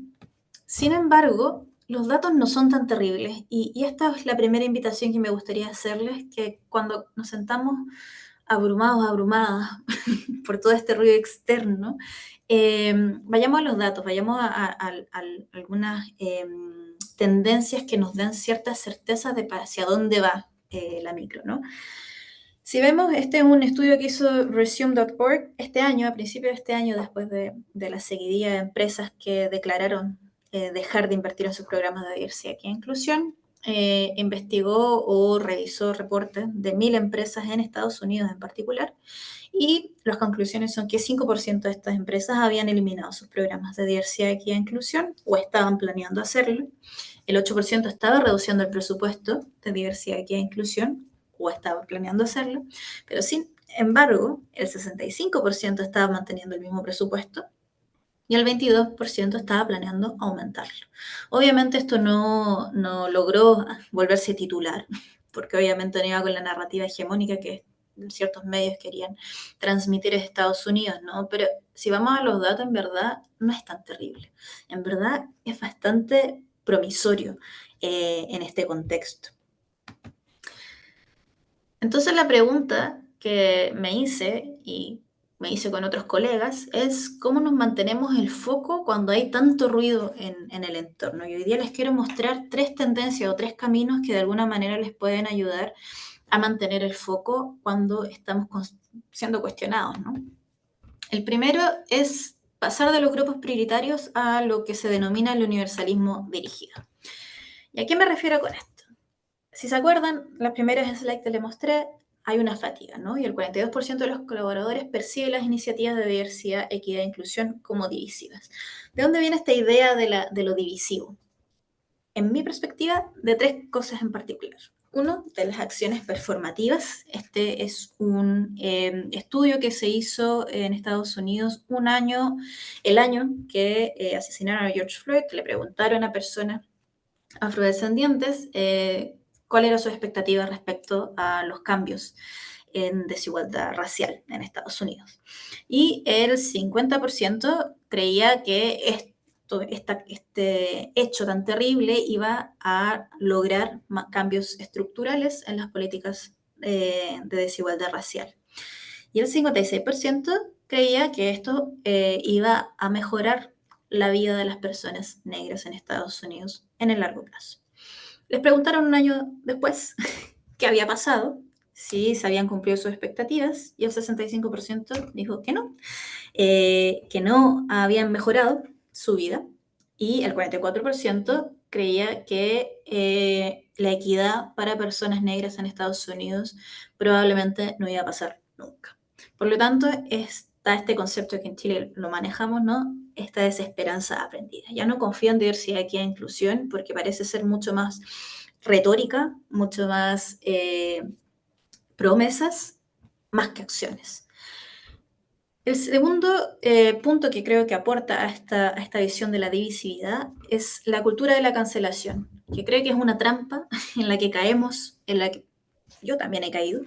Sin embargo, los datos no son tan terribles y esta es la primera invitación que me gustaría hacerles, que cuando nos sentamos abrumados, abrumadas por todo este ruido externo, vayamos a los datos, vayamos a algunas tendencias que nos den ciertas certezas de hacia dónde va la micro, ¿no? Si vemos, este es un estudio que hizo Resume.org este año, a principios de este año, después de la seguidilla de empresas que declararon dejar de invertir en sus programas de diversidad e inclusión. Investigó o revisó reportes de 1.000 empresas en Estados Unidos en particular, y las conclusiones son que 5% de estas empresas habían eliminado sus programas de diversidad, equidad e inclusión o estaban planeando hacerlo. El 8% estaba reduciendo el presupuesto de diversidad, equidad e inclusión o estaba planeando hacerlo, pero sin embargo, el 65% estaba manteniendo el mismo presupuesto y el 22% estaba planeando aumentarlo. Obviamente esto no logró volverse titular, porque obviamente no iba con la narrativa hegemónica que ciertos medios querían transmitir en Estados Unidos, ¿no? Pero si vamos a los datos, en verdad no es tan terrible. En verdad es bastante promisorio en este contexto. Entonces la pregunta que me hice, y me hice con otros colegas, es cómo nos mantenemos el foco cuando hay tanto ruido en el entorno. Y hoy día les quiero mostrar 3 tendencias o 3 caminos que de alguna manera les pueden ayudar a mantener el foco cuando estamos siendo cuestionados, ¿no? El primero es pasar de los grupos prioritarios a lo que se denomina el universalismo dirigido. ¿Y a qué me refiero con esto? Si se acuerdan, las primeras slides que les mostré, hay una fatiga, ¿no? Y el 42% de los colaboradores percibe las iniciativas de diversidad, equidad e inclusión como divisivas. ¿De dónde viene esta idea de lo divisivo? En mi perspectiva, de tres cosas en particular. Uno, de las acciones performativas. Este es un estudio que se hizo en Estados Unidos el año que asesinaron a George Floyd, que le preguntaron a personas afrodescendientes cuál era su expectativa respecto a los cambios en desigualdad racial en Estados Unidos. Y el 50% creía que este hecho tan terrible iba a lograr cambios estructurales en las políticas de desigualdad racial. Y el 56% creía que esto iba a mejorar la vida de las personas negras en Estados Unidos en el largo plazo. Les preguntaron un año después qué había pasado, si se habían cumplido sus expectativas, y el 65% dijo que no habían mejorado su vida, y el 44% creía que la equidad para personas negras en Estados Unidos probablemente no iba a pasar nunca. Por lo tanto, está este concepto que en Chile lo manejamos, ¿no? Esta desesperanza aprendida. Ya no confío en diversidad, equidad e inclusión porque parece ser mucho más retórica, mucho más promesas, más que acciones. El segundo punto que creo que aporta a esta visión de la divisividad es la cultura de la cancelación, que creo que es una trampa en la que caemos, en la que yo también he caído,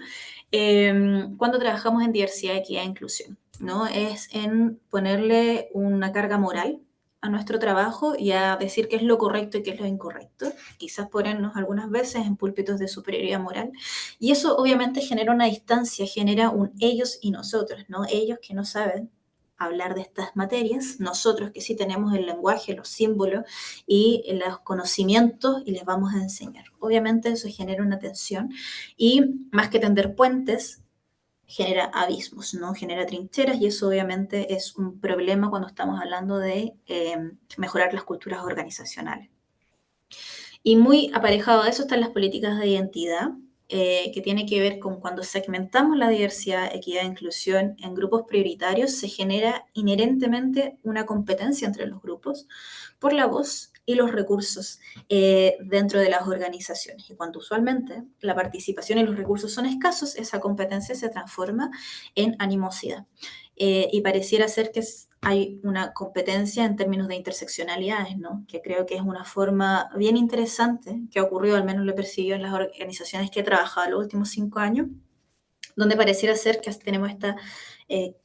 cuando trabajamos en diversidad, equidad e inclusión, ¿no? Es en ponerle una carga moral a nuestro trabajo y a decir qué es lo correcto y qué es lo incorrecto, quizás ponernos algunas veces en púlpitos de superioridad moral, y eso obviamente genera una distancia, genera un ellos y nosotros, ¿no? Ellos que no saben hablar de estas materias, nosotros que sí tenemos el lenguaje, los símbolos y los conocimientos y les vamos a enseñar. Obviamente eso genera una tensión y más que tender puentes, genera abismos, ¿no? Genera trincheras y eso obviamente es un problema cuando estamos hablando de mejorar las culturas organizacionales. Y muy aparejado a eso están las políticas de identidad, que tiene que ver con cuando segmentamos la diversidad, equidad e inclusión en grupos prioritarios, se genera inherentemente una competencia entre los grupos por la voz y los recursos dentro de las organizaciones. Y cuando usualmente la participación y los recursos son escasos, esa competencia se transforma en animosidad. Y pareciera ser que hay una competencia en términos de interseccionalidades, ¿no? Que creo que es una forma bien interesante que ha ocurrido, al menos lo he percibido en las organizaciones que he trabajado los últimos 5 años, donde pareciera ser que tenemos esta,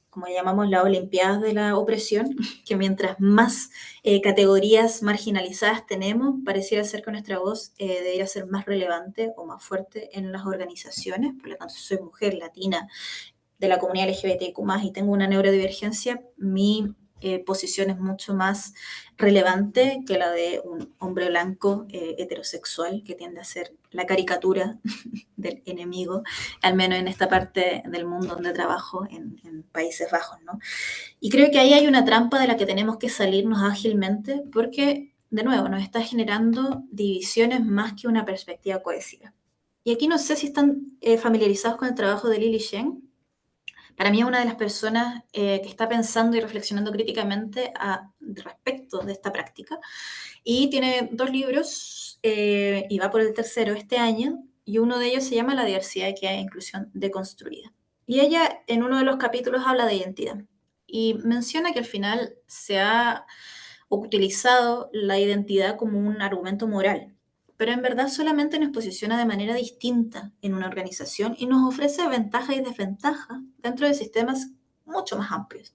como llamamos, la olimpiada de la opresión, que mientras más categorías marginalizadas tenemos, pareciera ser que nuestra voz debería ser más relevante o más fuerte en las organizaciones. Por lo tanto, si soy mujer, latina, de la comunidad LGBTIQ+, y tengo una neurodivergencia, mi posición es mucho más relevante que la de un hombre blanco heterosexual que tiende a ser la caricatura del enemigo, al menos en esta parte del mundo donde trabajo, en Países Bajos, ¿no? Y creo que ahí hay una trampa de la que tenemos que salirnos ágilmente porque, de nuevo, nos está generando divisiones más que una perspectiva cohesiva. Y aquí no sé si están familiarizados con el trabajo de Lili Sheng. Para mí es una de las personas que está pensando y reflexionando críticamente respecto de esta práctica. Y tiene 2 libros y va por el tercero este año. Y uno de ellos se llama La diversidad, equidad e inclusión deconstruida. Y ella en uno de los capítulos habla de identidad. Y menciona que al final se ha utilizado la identidad como un argumento moral, pero en verdad solamente nos posiciona de manera distinta en una organización y nos ofrece ventajas y desventajas dentro de sistemas mucho más amplios.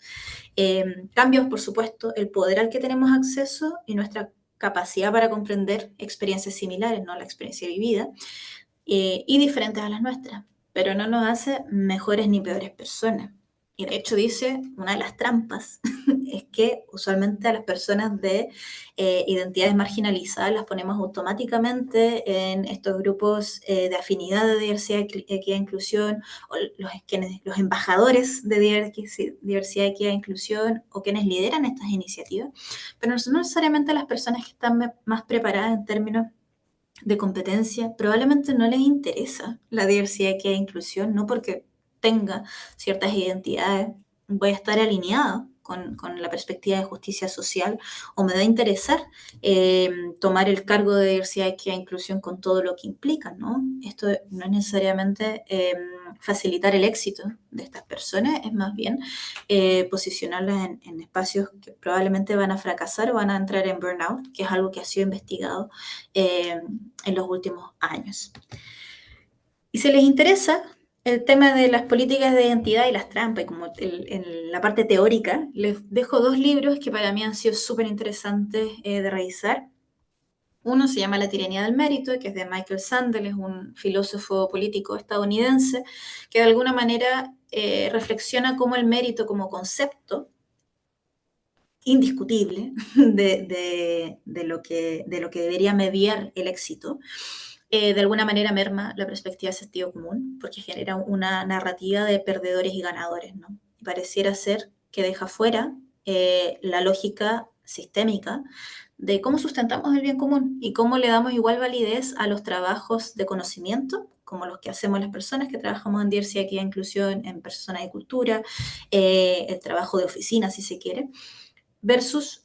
Cambios, por supuesto, el poder al que tenemos acceso y nuestra capacidad para comprender experiencias similares, ¿no? La experiencia vivida, y diferentes a las nuestras, pero no nos hace mejores ni peores personas. Y de hecho dice, una de las trampas es que usualmente a las personas de identidades marginalizadas las ponemos automáticamente en estos grupos de afinidad de diversidad, equidad e inclusión, o los embajadores de diversidad, equidad e inclusión, o quienes lideran estas iniciativas, pero no necesariamente las personas que están más preparadas en términos de competencia. Probablemente no les interesa la diversidad, equidad e inclusión, no porque tenga ciertas identidades, voy a estar alineada con la perspectiva de justicia social, o me va a interesar tomar el cargo de diversidad, equidad e inclusión con todo lo que implica, ¿no? Esto no es necesariamente facilitar el éxito de estas personas, es más bien posicionarlas en espacios que probablemente van a fracasar o van a entrar en burnout, que es algo que ha sido investigado en los últimos años. Y si les interesa el tema de las políticas de identidad y las trampas, y como en la parte teórica, les dejo 2 libros que para mí han sido súper interesantes de revisar. Uno se llama La tiranía del mérito, que es de Michael Sandel, es un filósofo político estadounidense, que de alguna manera reflexiona cómo el mérito como concepto indiscutible de lo que debería mediar el éxito, de alguna manera merma la perspectiva de sentido común, porque genera una narrativa de perdedores y ganadores, ¿no? Y pareciera ser que deja fuera la lógica sistémica de cómo sustentamos el bien común y cómo le damos igual validez a los trabajos de conocimiento, como los que hacemos las personas que trabajamos en diversidad, equidad e inclusión, en personas de cultura, el trabajo de oficina, si se quiere, versus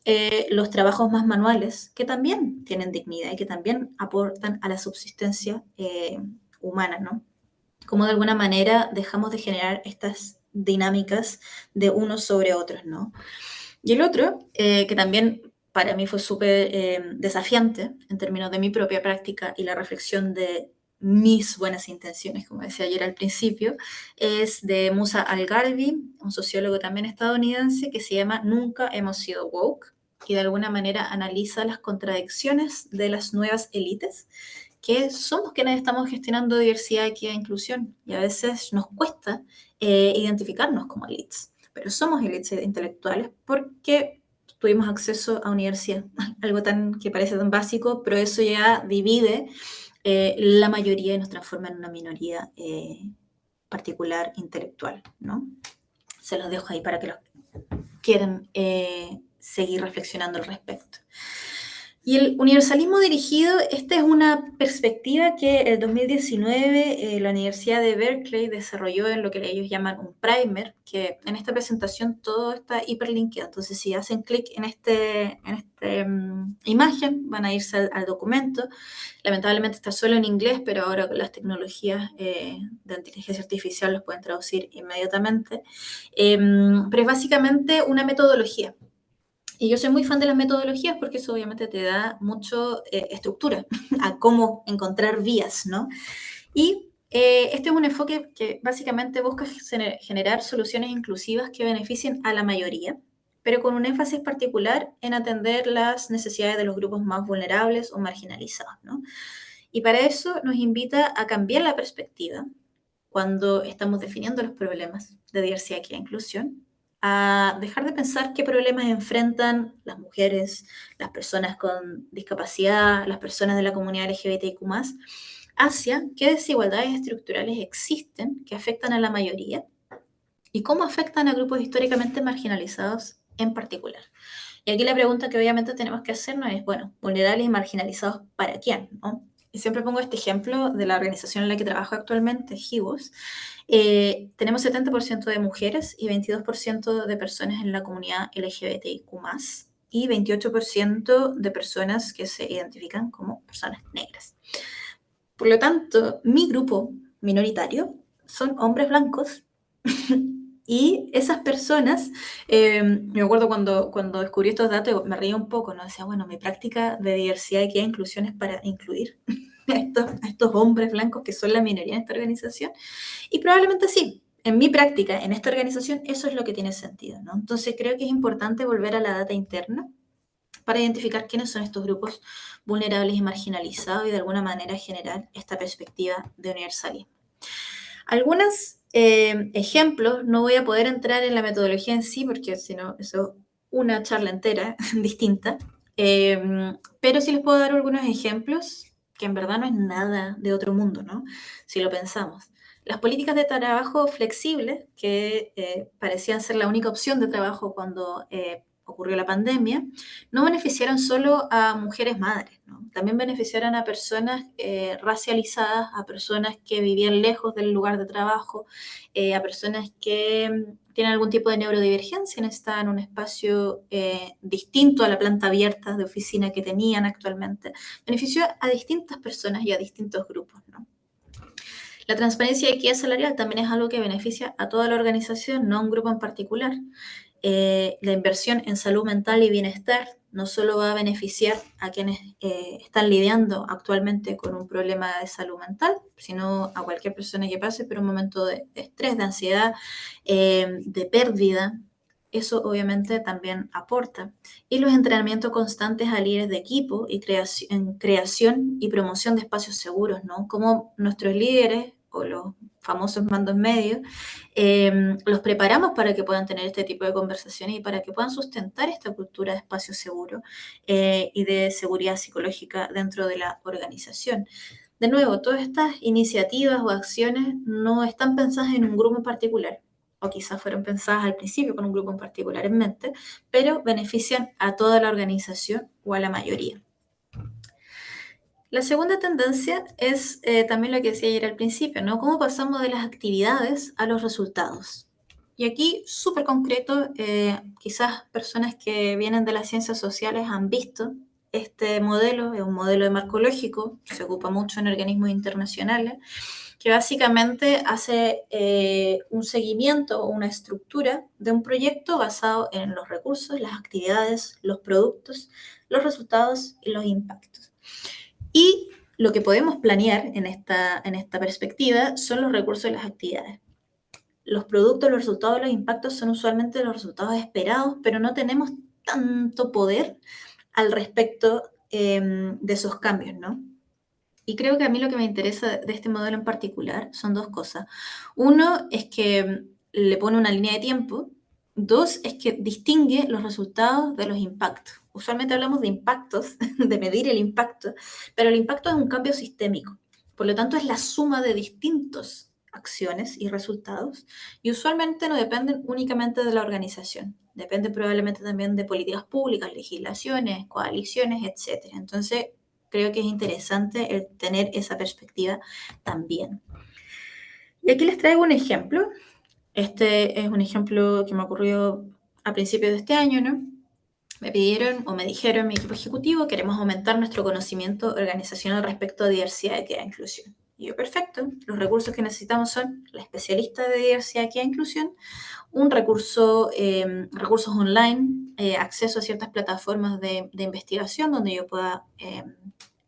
los trabajos más manuales, que también tienen dignidad y que también aportan a la subsistencia humana, ¿no? Como de alguna manera dejamos de generar estas dinámicas de unos sobre otros, ¿no? Y el otro, que también para mí fue súper desafiante en términos de mi propia práctica y la reflexión de mis buenas intenciones, como decía ayer al principio, es de Musa Al-Gharbi, un sociólogo también estadounidense, que se llama Nunca hemos sido woke, y de alguna manera analiza las contradicciones de las nuevas élites, que somos quienes estamos gestionando diversidad, equidad e inclusión, y a veces nos cuesta identificarnos como élites, pero somos élites intelectuales porque tuvimos acceso a universidad, algo tan que parece tan básico, pero eso ya divide la mayoría y nos transforma en una minoría particular intelectual, ¿no? Se los dejo ahí para que los quieran seguir reflexionando al respecto. Y el universalismo dirigido, esta es una perspectiva que en 2019 la Universidad de Berkeley desarrolló en lo que ellos llaman un primer, que en esta presentación todo está hiperlinkeado. Entonces, si hacen clic en esta imagen, van a irse al documento. Lamentablemente está solo en inglés, pero ahora con las tecnologías de inteligencia artificial los pueden traducir inmediatamente. Pero es básicamente una metodología. Y yo soy muy fan de las metodologías porque eso obviamente te da mucho estructura a cómo encontrar vías, ¿no? Y este es un enfoque que básicamente busca generar soluciones inclusivas que beneficien a la mayoría, pero con un énfasis particular en atender las necesidades de los grupos más vulnerables o marginalizados, ¿no? Y para eso nos invita a cambiar la perspectiva cuando estamos definiendo los problemas de diversidad, equidad e inclusión, a dejar de pensar qué problemas enfrentan las mujeres, las personas con discapacidad, las personas de la comunidad LGBTIQ+, hacia qué desigualdades estructurales existen que afectan a la mayoría y cómo afectan a grupos históricamente marginalizados en particular. Y aquí la pregunta que obviamente tenemos que hacernos es, bueno, vulnerables y marginalizados ¿para quién? ¿No? Y siempre pongo este ejemplo de la organización en la que trabajo actualmente, HIVOS. Tenemos 70% de mujeres y 22% de personas en la comunidad LGBTIQ+, y 28% de personas que se identifican como personas negras. Por lo tanto, mi grupo minoritario son hombres blancos y esas personas, me acuerdo cuando descubrí estos datos, me reía un poco, ¿no? Decía, bueno, mi práctica de diversidad, equidad e inclusión es para incluir a estos hombres blancos que son la minoría en esta organización. Y probablemente sí, en mi práctica, en esta organización, eso es lo que tiene sentido, ¿no? Entonces creo que es importante volver a la data interna para identificar quiénes son estos grupos vulnerables y marginalizados y de alguna manera generar esta perspectiva de universalismo. Algunos ejemplos, no voy a poder entrar en la metodología en sí, porque si no, eso es una charla entera distinta, pero sí les puedo dar algunos ejemplos que en verdad no es nada de otro mundo, ¿no? Si lo pensamos. Las políticas de trabajo flexibles, que parecían ser la única opción de trabajo cuando ocurrió la pandemia, no beneficiaron solo a mujeres madres, ¿no? También beneficiaron a personas racializadas, a personas que vivían lejos del lugar de trabajo, a personas que tienen algún tipo de neurodivergencia, necesitaban un espacio distinto a la planta abierta de oficina que tenían actualmente. Benefició a distintas personas y a distintos grupos, ¿no? La transparencia y equidad salarial también es algo que beneficia a toda la organización, no a un grupo en particular. La inversión en salud mental y bienestar no solo va a beneficiar a quienes están lidiando actualmente con un problema de salud mental, sino a cualquier persona que pase por un momento de estrés, de ansiedad, de pérdida. Eso obviamente también aporta. Y los entrenamientos constantes a líderes de equipo y creación y promoción de espacios seguros, ¿no? Como nuestros líderes o los famosos mandos medios, los preparamos para que puedan tener este tipo de conversaciones y para que puedan sustentar esta cultura de espacio seguro y de seguridad psicológica dentro de la organización. De nuevo, todas estas iniciativas o acciones no están pensadas en un grupo en particular, o quizás fueron pensadas al principio con un grupo en particular en mente, pero benefician a toda la organización o a la mayoría. La segunda tendencia es también lo que decía ayer al principio, ¿no? Cómo pasamos de las actividades a los resultados. Y aquí, súper concreto, quizás personas que vienen de las ciencias sociales han visto este modelo, es un modelo de marco lógico, se ocupa mucho en organismos internacionales, que básicamente hace un seguimiento o una estructura de un proyecto basado en los recursos, las actividades, los productos, los resultados y los impactos. Y lo que podemos planear en esta perspectiva son los recursos y las actividades. Los productos, los resultados, los impactos son usualmente los resultados esperados, pero no tenemos tanto poder al respecto de esos cambios, ¿no? Y creo que a mí lo que me interesa de este modelo en particular son dos cosas. Uno es que le pone una línea de tiempo. Dos es que distingue los resultados de los impactos. Usualmente hablamos de impactos, de medir el impacto, pero el impacto es un cambio sistémico. Por lo tanto, es la suma de distintas acciones y resultados y usualmente no dependen únicamente de la organización. Depende probablemente también de políticas públicas, legislaciones, coaliciones, etc. Entonces, creo que es interesante el tener esa perspectiva también. Y aquí les traigo un ejemplo. Este es un ejemplo que me ocurrió a principios de este año, ¿no? Me pidieron o me dijeron mi equipo ejecutivo, queremos aumentar nuestro conocimiento organizacional respecto a diversidad, equidad e inclusión. Y yo, perfecto, los recursos que necesitamos son la especialista de diversidad, equidad e inclusión, un recurso, recursos online, acceso a ciertas plataformas de investigación donde yo pueda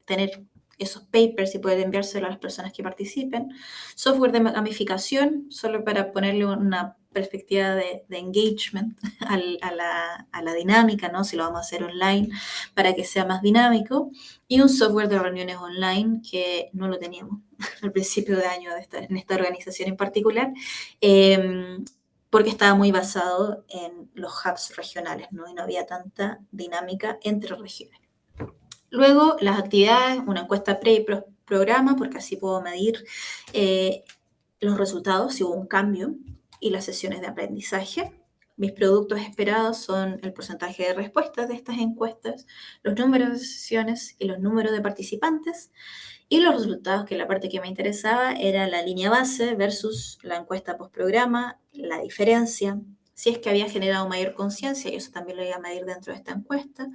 tener esos papers y poder enviárselos a las personas que participen, software de gamificación, solo para ponerle una perspectiva de engagement a la dinámica, ¿no? Si lo vamos a hacer online, para que sea más dinámico, y un software de reuniones online que no lo teníamos al principio de año en esta organización en particular, porque estaba muy basado en los hubs regionales, ¿no? Y no había tanta dinámica entre regiones. Luego, las actividades, una encuesta pre y programa, porque así puedo medir los resultados, si hubo un cambio, y las sesiones de aprendizaje. Mis productos esperados son el porcentaje de respuestas de estas encuestas, los números de sesiones y los números de participantes. Y los resultados, que la parte que me interesaba, era la línea base versus la encuesta post-programa, la diferencia, si es que había generado mayor conciencia, y eso también lo iba a medir dentro de esta encuesta,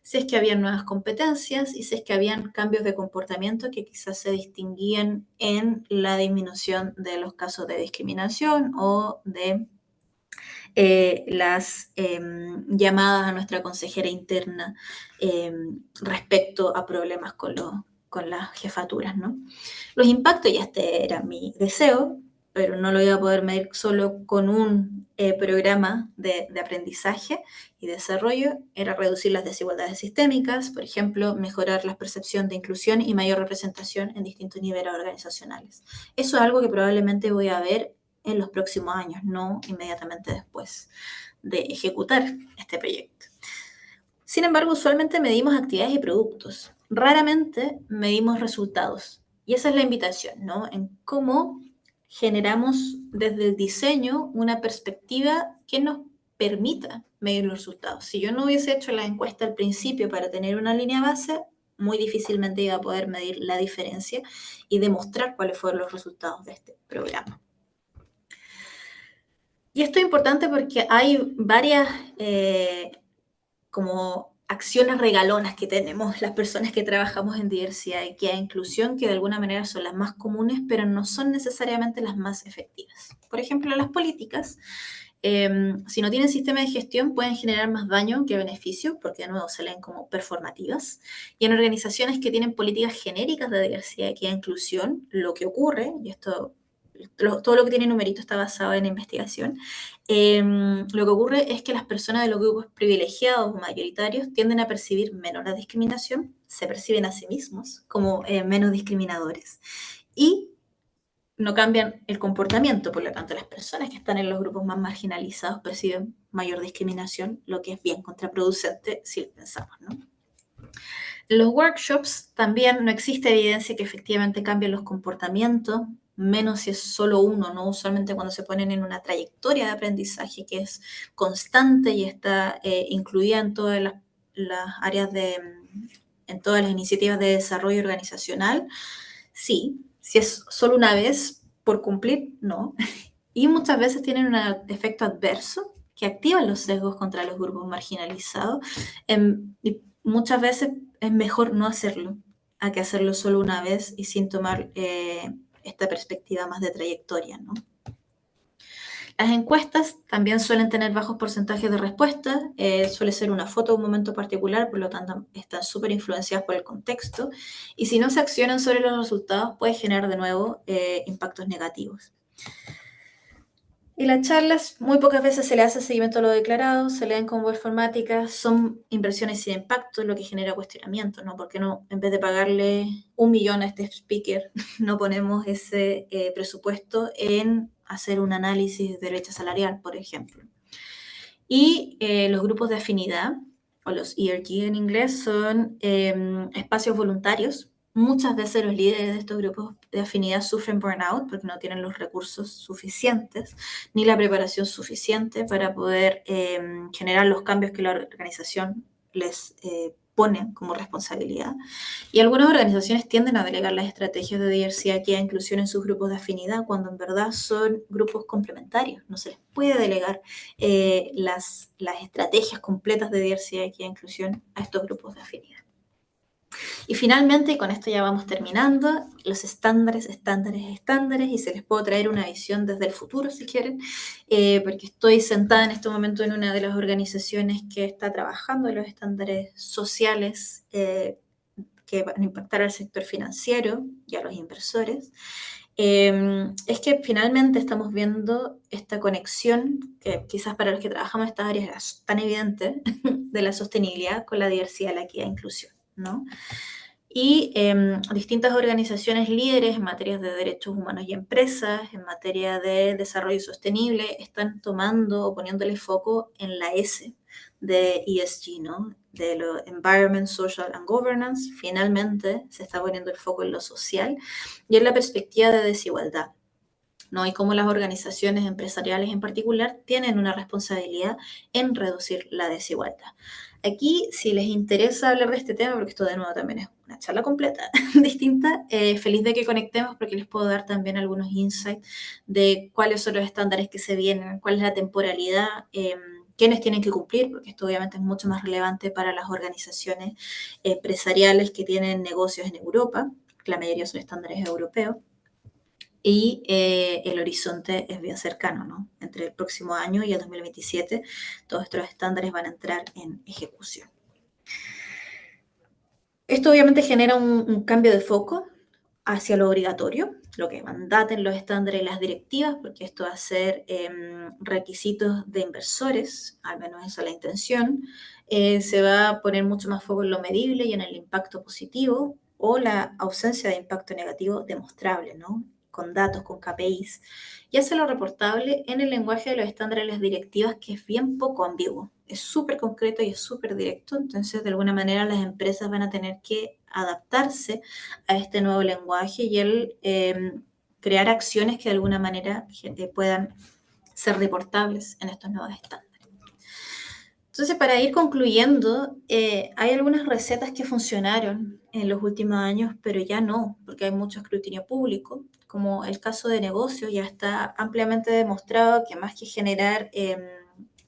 si es que había nuevas competencias y si es que habían cambios de comportamiento que quizás se distinguían en la disminución de los casos de discriminación o de las llamadas a nuestra consejera interna respecto a problemas con las jefaturas, ¿no? Los impactos, y este era mi deseo, pero no lo iba a poder medir solo con un programa de aprendizaje y desarrollo era reducir las desigualdades sistémicas, por ejemplo, mejorar la percepción de inclusión y mayor representación en distintos niveles organizacionales. Eso es algo que probablemente voy a ver en los próximos años, no inmediatamente después de ejecutar este proyecto. Sin embargo, usualmente medimos actividades y productos. Raramente medimos resultados. Y esa es la invitación, ¿no? En cómo generamos desde el diseño una perspectiva que nos permita medir los resultados. Si yo no hubiese hecho la encuesta al principio para tener una línea base, muy difícilmente iba a poder medir la diferencia y demostrar cuáles fueron los resultados de este programa. Y esto es importante porque hay varias como acciones regalonas que tenemos las personas que trabajamos en diversidad, equidad e inclusión, que de alguna manera son las más comunes, pero no son necesariamente las más efectivas. Por ejemplo, las políticas, si no tienen sistema de gestión, pueden generar más daño que beneficio, porque de nuevo se leen como performativas. Y en organizaciones que tienen políticas genéricas de diversidad, equidad e inclusión, lo que ocurre, y esto todo lo que tiene numerito está basado en investigación, lo que ocurre es que las personas de los grupos privilegiados o mayoritarios tienden a percibir menos la discriminación, se perciben a sí mismos como menos discriminadores y no cambian el comportamiento. Por lo tanto, las personas que están en los grupos más marginalizados perciben mayor discriminación, lo que es bien contraproducente si lo pensamos, ¿no? En los workshops también no existe evidencia que efectivamente cambien los comportamientos, menos si es solo uno, ¿no? Usualmente cuando se ponen en una trayectoria de aprendizaje que es constante y está incluida en todas las áreas en todas las iniciativas de desarrollo organizacional, sí. Si es solo una vez por cumplir, no. Y muchas veces tienen un efecto adverso que activan los sesgos contra los grupos marginalizados. Y muchas veces es mejor no hacerlo, a que hacerlo solo una vez y sin tomar esta perspectiva más de trayectoria, ¿no? Las encuestas también suelen tener bajos porcentajes de respuesta, suele ser una foto de un momento particular, por lo tanto están súper influenciadas por el contexto, y si no se accionan sobre los resultados puede generar de nuevo impactos negativos. Y las charlas muy pocas veces se le hace seguimiento a lo declarado, se leen como performáticas, son inversiones sin impacto, lo que genera cuestionamiento, ¿no? ¿Por qué no, en vez de pagarle 1 millón a este speaker, no ponemos ese presupuesto en hacer un análisis de brecha salarial, por ejemplo? Y los grupos de afinidad, o los ERG en inglés, son espacios voluntarios. Muchas veces los líderes de estos grupos de afinidad sufren burnout porque no tienen los recursos suficientes ni la preparación suficiente para poder generar los cambios que la organización les pone como responsabilidad. Y algunas organizaciones tienden a delegar las estrategias de diversidad, equidad e inclusión en sus grupos de afinidad cuando en verdad son grupos complementarios. No se les puede delegar las estrategias completas de diversidad, equidad e inclusión a estos grupos de afinidad. Y finalmente, y con esto ya vamos terminando, los estándares, y se les puedo traer una visión desde el futuro si quieren, porque estoy sentada en este momento en una de las organizaciones que está trabajando en los estándares sociales que van a impactar al sector financiero y a los inversores. Es que finalmente estamos viendo esta conexión, que quizás para los que trabajamos en estas áreas es tan evidente, de la sostenibilidad con la diversidad, la equidad e inclusión, ¿no? Y distintas organizaciones líderes en materia de derechos humanos y empresas, en materia de desarrollo sostenible, están tomando o poniéndole foco en la S de ESG, ¿no? De lo Environment, Social and Governance. Finalmente se está poniendo el foco en lo social y en la perspectiva de desigualdad, ¿no? Y cómo las organizaciones empresariales en particular tienen una responsabilidad en reducir la desigualdad. Aquí, si les interesa hablar de este tema, porque esto de nuevo también es una charla completa, distinta, feliz de que conectemos porque les puedo dar también algunos insights de cuáles son los estándares que se vienen, cuál es la temporalidad, quiénes tienen que cumplir, porque esto obviamente es mucho más relevante para las organizaciones empresariales que tienen negocios en Europa, la mayoría son estándares europeos. Y el horizonte es bien cercano, ¿no? Entre el próximo año y el 2027, todos estos estándares van a entrar en ejecución. Esto obviamente genera un cambio de foco. hacia lo obligatorio, lo que mandaten los estándares y las directivas, porque esto va a ser requisitos de inversores, al menos esa es la intención. Se va a poner mucho más foco en lo medible y en el impacto positivo o la ausencia de impacto negativo demostrable, ¿no? Con datos, con KPIs, y hacerlo reportable en el lenguaje de los estándares y las directivas, que es bien poco ambiguo, es súper concreto y es súper directo. Entonces, de alguna manera, las empresas van a tener que adaptarse a este nuevo lenguaje y el crear acciones que de alguna manera puedan ser reportables en estos nuevos estándares. Entonces, para ir concluyendo, hay algunas recetas que funcionaron en los últimos años, pero ya no, porque hay mucho escrutinio público, como el caso de negocios. Ya está ampliamente demostrado que más que generar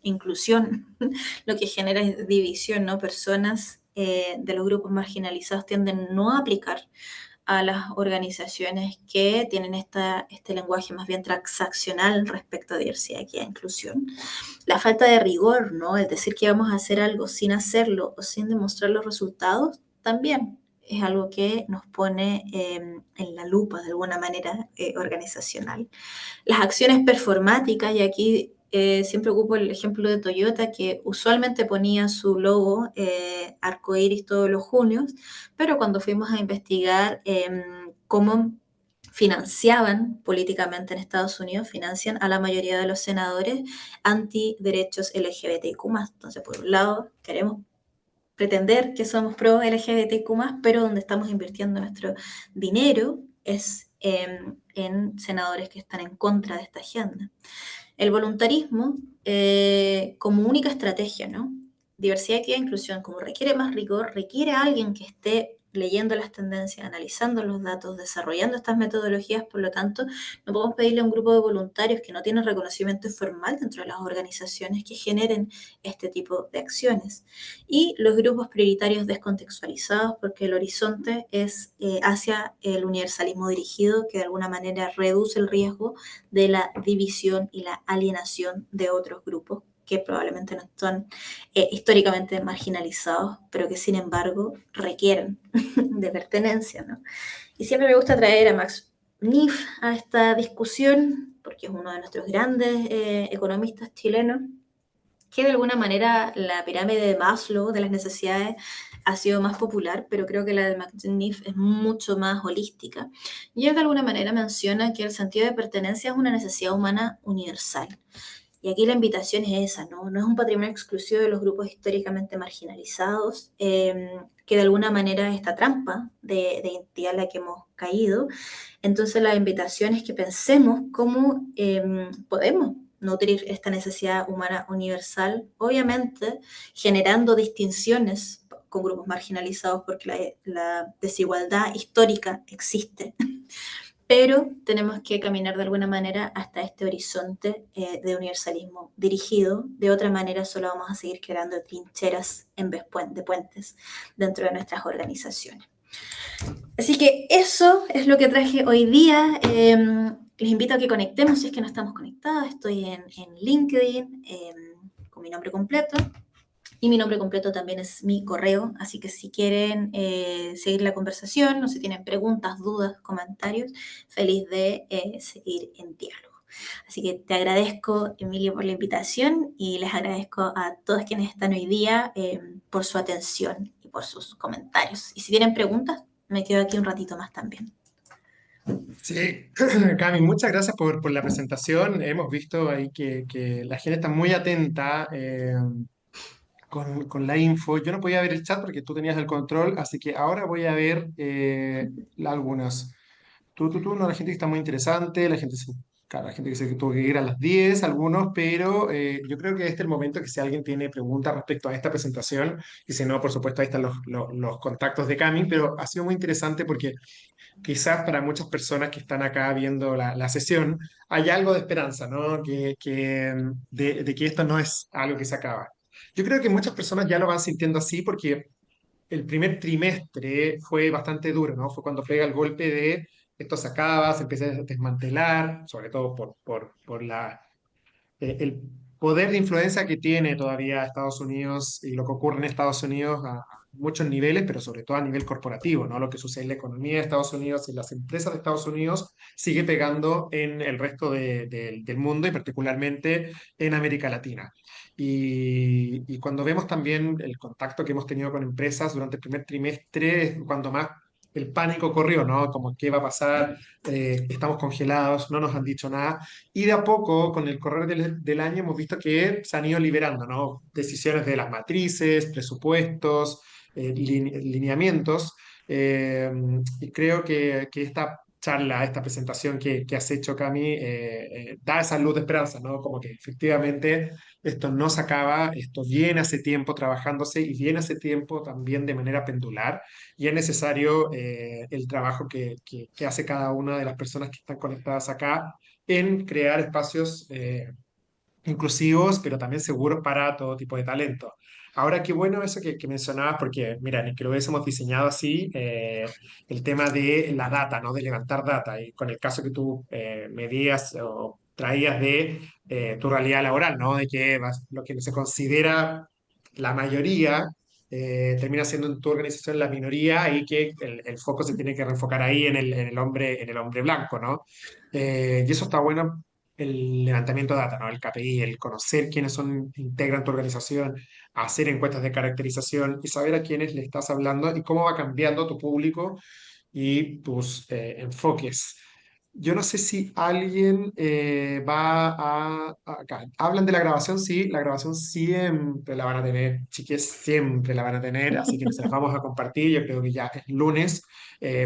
inclusión, lo que genera es división, ¿no? Personas de los grupos marginalizados tienden no a aplicar a las organizaciones que tienen este lenguaje más bien transaccional respecto a diversidad, equidad e inclusión. La falta de rigor, ¿no? El decir que vamos a hacer algo sin hacerlo o sin demostrar los resultados, también es algo que nos pone en la lupa de alguna manera organizacional. Las acciones performáticas, y aquí siempre ocupo el ejemplo de Toyota, que usualmente ponía su logo arcoíris todos los junios, pero cuando fuimos a investigar cómo financiaban políticamente en Estados Unidos, financian a la mayoría de los senadores antiderechos LGBTQ+. Entonces, por un lado, queremos pretender que somos pro LGBTQ+, pero donde estamos invirtiendo nuestro dinero es en senadores que están en contra de esta agenda. El voluntarismo como única estrategia, ¿no? Diversidad, equidad e inclusión, como requiere más rigor, requiere a alguien que esté leyendo las tendencias, analizando los datos, desarrollando estas metodologías. Por lo tanto, no podemos pedirle a un grupo de voluntarios que no tienen reconocimiento formal dentro de las organizaciones que generen este tipo de acciones. Y los grupos prioritarios descontextualizados, porque el horizonte es hacia el universalismo dirigido, que de alguna manera reduce el riesgo de la división y la alienación de otros grupos que probablemente no están históricamente marginalizados, pero que sin embargo requieren de pertenencia, ¿no? Y siempre me gusta traer a Max Neef a esta discusión, porque es uno de nuestros grandes economistas chilenos, que de alguna manera la pirámide de Maslow de las necesidades ha sido más popular, pero creo que la de Max Neef es mucho más holística. Y él de alguna manera menciona que el sentido de pertenencia es una necesidad humana universal. Y aquí la invitación es esa, ¿no? No es un patrimonio exclusivo de los grupos históricamente marginalizados, que de alguna manera esta trampa de identidad en la que hemos caído. Entonces la invitación es que pensemos cómo podemos nutrir esta necesidad humana universal, obviamente generando distinciones con grupos marginalizados, porque la desigualdad histórica existe. Pero tenemos que caminar de alguna manera hasta este horizonte de universalismo dirigido. De otra manera, solo vamos a seguir creando trincheras en vez de puentes dentro de nuestras organizaciones. Así que eso es lo que traje hoy día. Les invito a que conectemos si es que no estamos conectados. Estoy en LinkedIn con mi nombre completo. Y mi nombre completo también es mi correo, así que si quieren seguir la conversación o si tienen preguntas, dudas, comentarios, feliz de seguir en diálogo. Así que te agradezco, Emilio, por la invitación y les agradezco a todos quienes están hoy día por su atención y por sus comentarios. Y si tienen preguntas, me quedo aquí un ratito más también. Sí, Cami, muchas gracias por la presentación. Hemos visto ahí que la gente está muy atenta con la info. Yo no podía ver el chat porque tú tenías el control, así que ahora voy a ver algunas. No, la gente que está muy interesante, claro, la gente que se tuvo que ir a las 10 algunos, pero yo creo que este es el momento que si alguien tiene preguntas respecto a esta presentación, y si no, por supuesto, ahí están los contactos de Cami, pero ha sido muy interesante porque quizás para muchas personas que están acá viendo la sesión, hay algo de esperanza, ¿no? De que esto no es algo que se acaba. Yo creo que muchas personas ya lo van sintiendo así porque el primer trimestre fue bastante duro, ¿no? Fue cuando pega el golpe de esto se acaba, se empieza a desmantelar, sobre todo por el poder de influencia que tiene todavía Estados Unidos y lo que ocurre en Estados Unidos muchos niveles, pero sobre todo a nivel corporativo, ¿no? Lo que sucede en la economía de Estados Unidos y las empresas de Estados Unidos sigue pegando en el resto del mundo y particularmente en América Latina. Y cuando vemos también el contacto que hemos tenido con empresas durante el primer trimestre, es cuando más el pánico corrió, ¿no? Como qué va a pasar, estamos congelados, no nos han dicho nada. Y de a poco, con el correr del año, hemos visto que se han ido liberando, ¿no? Decisiones de las matrices, presupuestos, lineamientos. Y creo que esta charla, esta presentación que has hecho, Cami, da esa luz de esperanza, ¿no? Como que efectivamente esto no se acaba, esto viene hace tiempo trabajándose y viene hace tiempo también de manera pendular y es necesario el trabajo que hace cada una de las personas que están conectadas acá en crear espacios inclusivos, pero también seguros para todo tipo de talento. Ahora, qué bueno eso que mencionabas, porque mira, ni que lo hubiésemos diseñado así, el tema de la data, ¿no? De levantar data, y con el caso que tú medías o traías de tu realidad laboral, ¿no? De que lo que se considera la mayoría termina siendo en tu organización la minoría y que el foco se tiene que reenfocar ahí en el hombre blanco, ¿no? Y eso está bueno el levantamiento de data, ¿no? El KPI, el conocer quiénes son, integran tu organización, hacer encuestas de caracterización y saber a quiénes le estás hablando y cómo va cambiando tu público y tus enfoques. Yo no sé si alguien acá. Hablan de la grabación, sí, la grabación siempre la van a tener, chiques, siempre la van a tener, así que se las vamos a compartir, yo creo que ya es lunes,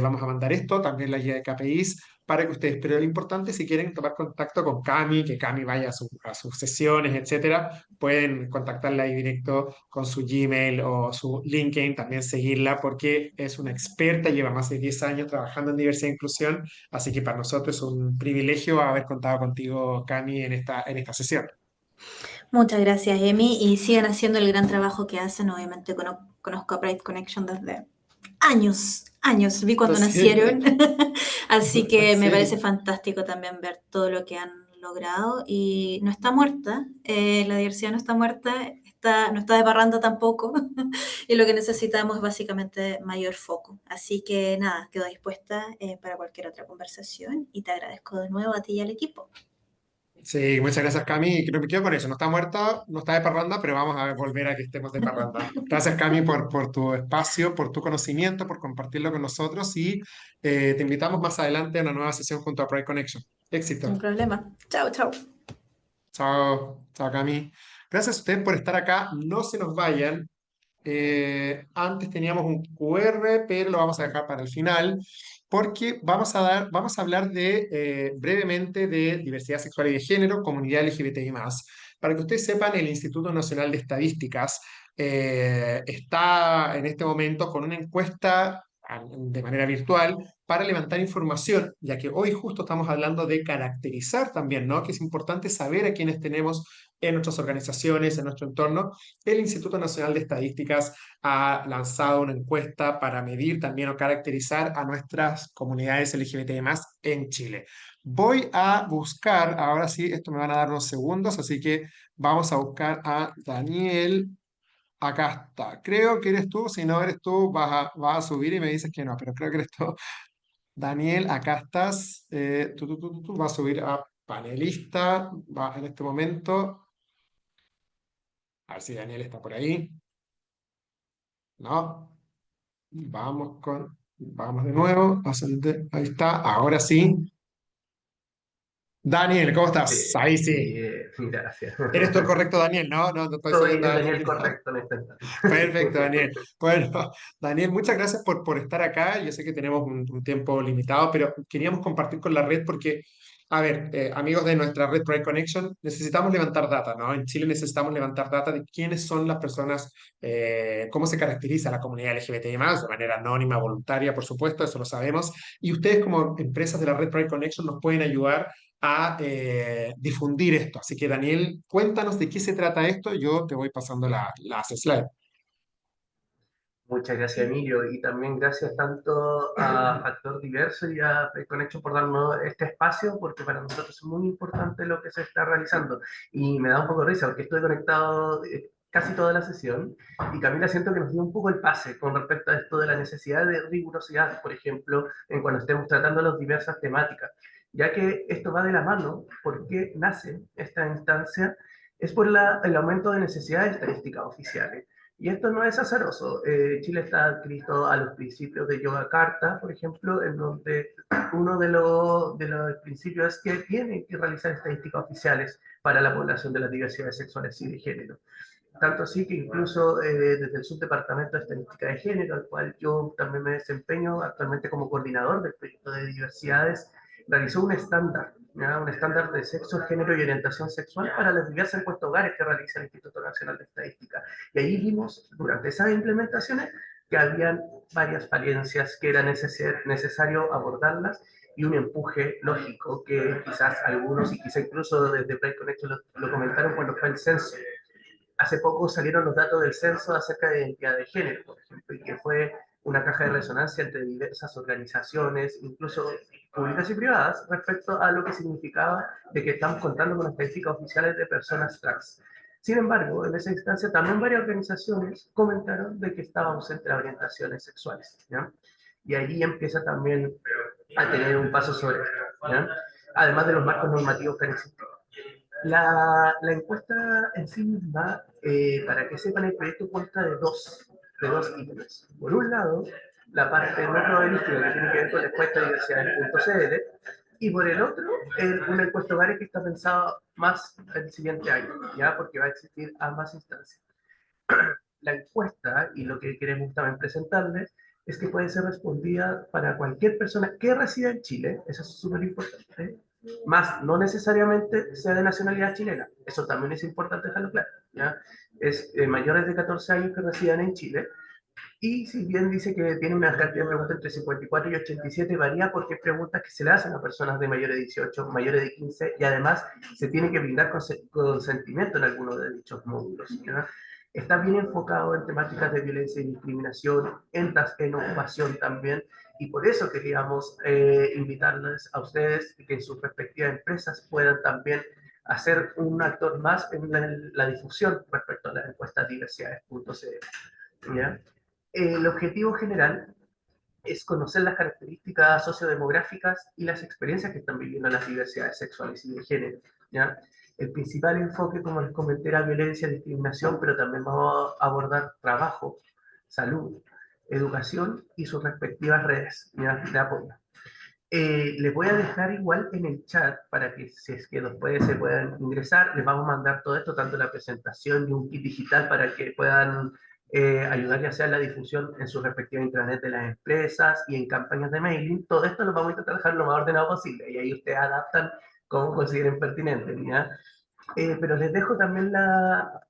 vamos a mandar esto, también la guía de KPIs, para que ustedes, pero lo importante, si quieren tomar contacto con Cami, que Cami vaya a sus sesiones, etcétera, pueden contactarla ahí directo con su Gmail o su LinkedIn, también seguirla, porque es una experta, lleva más de 10 años trabajando en diversidad e inclusión, así que para nosotros es un privilegio haber contado contigo, Cami, en esta sesión. Muchas gracias, Emi, y sigan haciendo el gran trabajo que hacen. Obviamente conozco a Pride Connection desde años, años, vi cuando Sí, nacieron, así que me parece sí. fantástico también ver todo lo que han logrado y no está muerta, la diversidad no está muerta, no está de parranda tampoco, y lo que necesitamos es básicamente mayor foco. Así que nada, quedo dispuesta para cualquier otra conversación y te agradezco de nuevo a ti y al equipo. Sí, muchas gracias, Cami. Creo que me quedo con eso. No está muerta, no está de parranda, pero vamos a volver a que estemos de parranda. Gracias, Cami, por tu espacio, por tu conocimiento, por compartirlo con nosotros y te invitamos más adelante a una nueva sesión junto a Pride Connection. Sin Éxito. problema. Chao, chao. Chao, chao, Cami. Gracias a ustedes por estar acá. No se nos vayan. Antes teníamos un QR, pero lo vamos a dejar para el final, porque vamos a hablar brevemente de diversidad sexual y de género, comunidad LGBTI+. Para que ustedes sepan, el Instituto Nacional de Estadísticas está en este momento con una encuesta de manera virtual para levantar información, ya que hoy justo estamos hablando de caracterizar también, ¿no? Que es importante saber a quiénes tenemos en nuestras organizaciones, en nuestro entorno. El Instituto Nacional de Estadísticas ha lanzado una encuesta para medir también o caracterizar a nuestras comunidades LGBTI+ en Chile. Voy a buscar, ahora sí, esto me van a dar unos segundos, así que vamos a buscar a Daniel. Acá está. Creo que eres tú. Si no eres tú, vas a subir y me dices que no, pero creo que eres tú. Daniel, acá estás. Tú, vas a subir a panelista. Va en este momento. A ver si Daniel está por ahí. No. Vamos de nuevo. Ahí está. Ahora sí. Daniel, ¿cómo estás? Ahí sí. Gracias. Eres tú el correcto, Daniel, ¿no? No, no estoy Soy subiendo el a alguien. Daniel correcto en este instante. Perfecto, Daniel. Bueno, Daniel, muchas gracias por estar acá. Yo sé que tenemos un tiempo limitado, pero queríamos compartir con la red porque, a ver, amigos de nuestra red Pride Connection, necesitamos levantar data, ¿no? En Chile necesitamos levantar data de quiénes son las personas, cómo se caracteriza la comunidad LGBTI+, de manera anónima, voluntaria, por supuesto, eso lo sabemos. Y ustedes como empresas de la red Pride Connection nos pueden ayudar a difundir esto. Así que Daniel, cuéntanos de qué se trata esto. Yo te voy pasando las slides. Muchas gracias, Emilio, y también gracias tanto a Factor Diverso y a Connection por darnos este espacio, porque para nosotros es muy importante lo que se está realizando. Y me da un poco de risa, porque estoy conectado casi toda la sesión, y Camila siento que nos dio un poco el pase con respecto a esto de la necesidad de rigurosidad, por ejemplo, en cuando estemos tratando las diversas temáticas, ya que esto va de la mano, porque nace esta instancia, es por el aumento de necesidades estadísticas oficiales. Y esto no es azaroso. Chile está adscrito a los principios de Yogyakarta, por ejemplo, en donde uno de los principios es que tienen que realizar estadísticas oficiales para la población de las diversidades sexuales y de género. Tanto así que incluso desde el Subdepartamento de Estadística de Género, al cual yo también me desempeño actualmente como coordinador del proyecto de diversidades, realizó un estándar, ¿ya? Un estándar de sexo, género y orientación sexual para las diversas encuestas hogares que realiza el Instituto Nacional de Estadística. Y ahí vimos durante esas implementaciones que habían varias falencias que era necesario abordarlas y un empuje lógico que quizás algunos, y quizás incluso desde Pride Connection lo comentaron cuando fue el censo. Hace poco salieron los datos del censo acerca de identidad de género, por ejemplo, y que fue una caja de resonancia entre diversas organizaciones, incluso públicas y privadas, respecto a lo que significaba de que estamos contando con estadísticas oficiales de personas trans. Sin embargo, en esa instancia también varias organizaciones comentaron de que estaba ausente las orientaciones sexuales, ¿ya? Y ahí empieza también a tener un paso sobre esto, ¿ya? Además de los marcos normativos que han existido. La encuesta en sí misma, para que sepan, el proyecto consta de dos ítems. Por un lado, la parte no probabilística que tiene que ver con la encuesta de diversidades.cl, y por el otro, una encuesta hogares que está pensada más el siguiente año, ¿ya? Porque va a existir ambas instancias. La encuesta, y lo que queremos también presentarles, es que puede ser respondida para cualquier persona que resida en Chile, eso es súper importante, más no necesariamente sea de nacionalidad chilena, eso también es importante dejarlo claro, ¿ya? Es mayores de 14 años que residan en Chile, y si bien dice que tiene una cantidad de preguntas entre 54 y 87, varía porque hay preguntas que se le hacen a personas de mayores de 18, mayores de 15, y además se tiene que brindar consentimiento en algunos de dichos módulos, ¿ya? Está bien enfocado en temáticas de violencia y discriminación, en ocupación también, y por eso queríamos invitarles a ustedes que en sus respectivas empresas puedan también hacer un actor más en la difusión respecto a las encuestas diversidades.cl, ¿ya? El objetivo general es conocer las características sociodemográficas y las experiencias que están viviendo las diversidades sexuales y de género, ¿ya? El principal enfoque, como les comenté, era violencia, discriminación, pero también vamos a abordar trabajo, salud, educación y sus respectivas redes, ¿ya?, de apoyo. Les voy a dejar igual en el chat para que si es que después se puedan ingresar, les vamos a mandar todo esto, tanto la presentación y un kit digital para que puedan ayudar ya sea en la difusión en su respectiva intranet de las empresas y en campañas de mailing. Todo esto lo vamos a intentar dejar lo más ordenado posible y ahí ustedes adaptan como consideren pertinente, ¿ya? Pero les dejo también la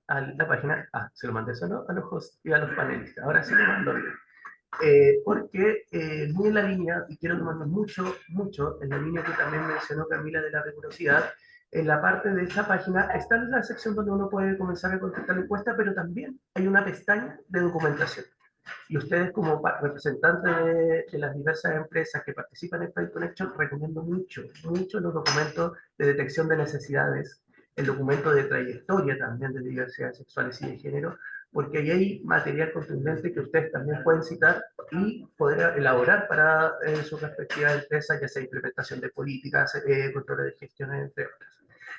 página, se lo mandé solo a los hosts y a los panelistas, ahora sí lo mando bien. Porque muy en la línea, y quiero tomarnos mucho en la línea que también mencionó Camila de la rigurosidad, en la parte de esta página está la sección donde uno puede comenzar a contestar la encuesta, pero también hay una pestaña de documentación. Y ustedes como representantes de las diversas empresas que participan en Pride Connection, recomiendo mucho los documentos de detección de necesidades, el documento de trayectoria también de diversidades sexuales y de género, porque ahí hay material contundente que ustedes también pueden citar y poder elaborar para sus respectivas empresas, ya sea implementación de políticas, control de gestión, entre otras.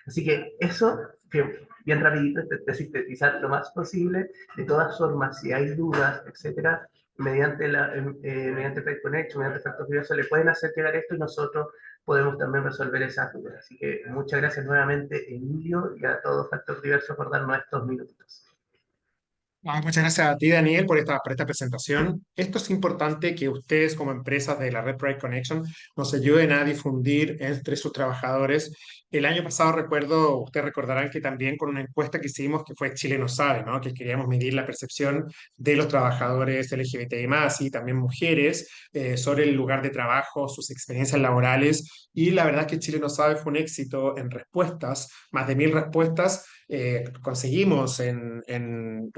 Así que eso, que bien rapidito, de sintetizar lo más posible. De todas formas, si hay dudas, etcétera, mediante Pride Connection, mediante Factor Diverso, le pueden hacer llegar esto y nosotros podemos también resolver esas dudas. Así que muchas gracias nuevamente, Emilio, y a todo Factor Diverso por darnos estos minutos. Muchas gracias a ti, Daniel, por esta presentación. Esto es importante que ustedes como empresas de la red Pride Connection nos ayuden a difundir entre sus trabajadores. El año pasado recuerdo, ustedes recordarán que también con una encuesta que hicimos que fue Chile no sabe, ¿no? Que queríamos medir la percepción de los trabajadores LGBTI+, y también mujeres, sobre el lugar de trabajo, sus experiencias laborales. Y la verdad es que Chile no sabe fue un éxito en respuestas, más de 1000 respuestas conseguimos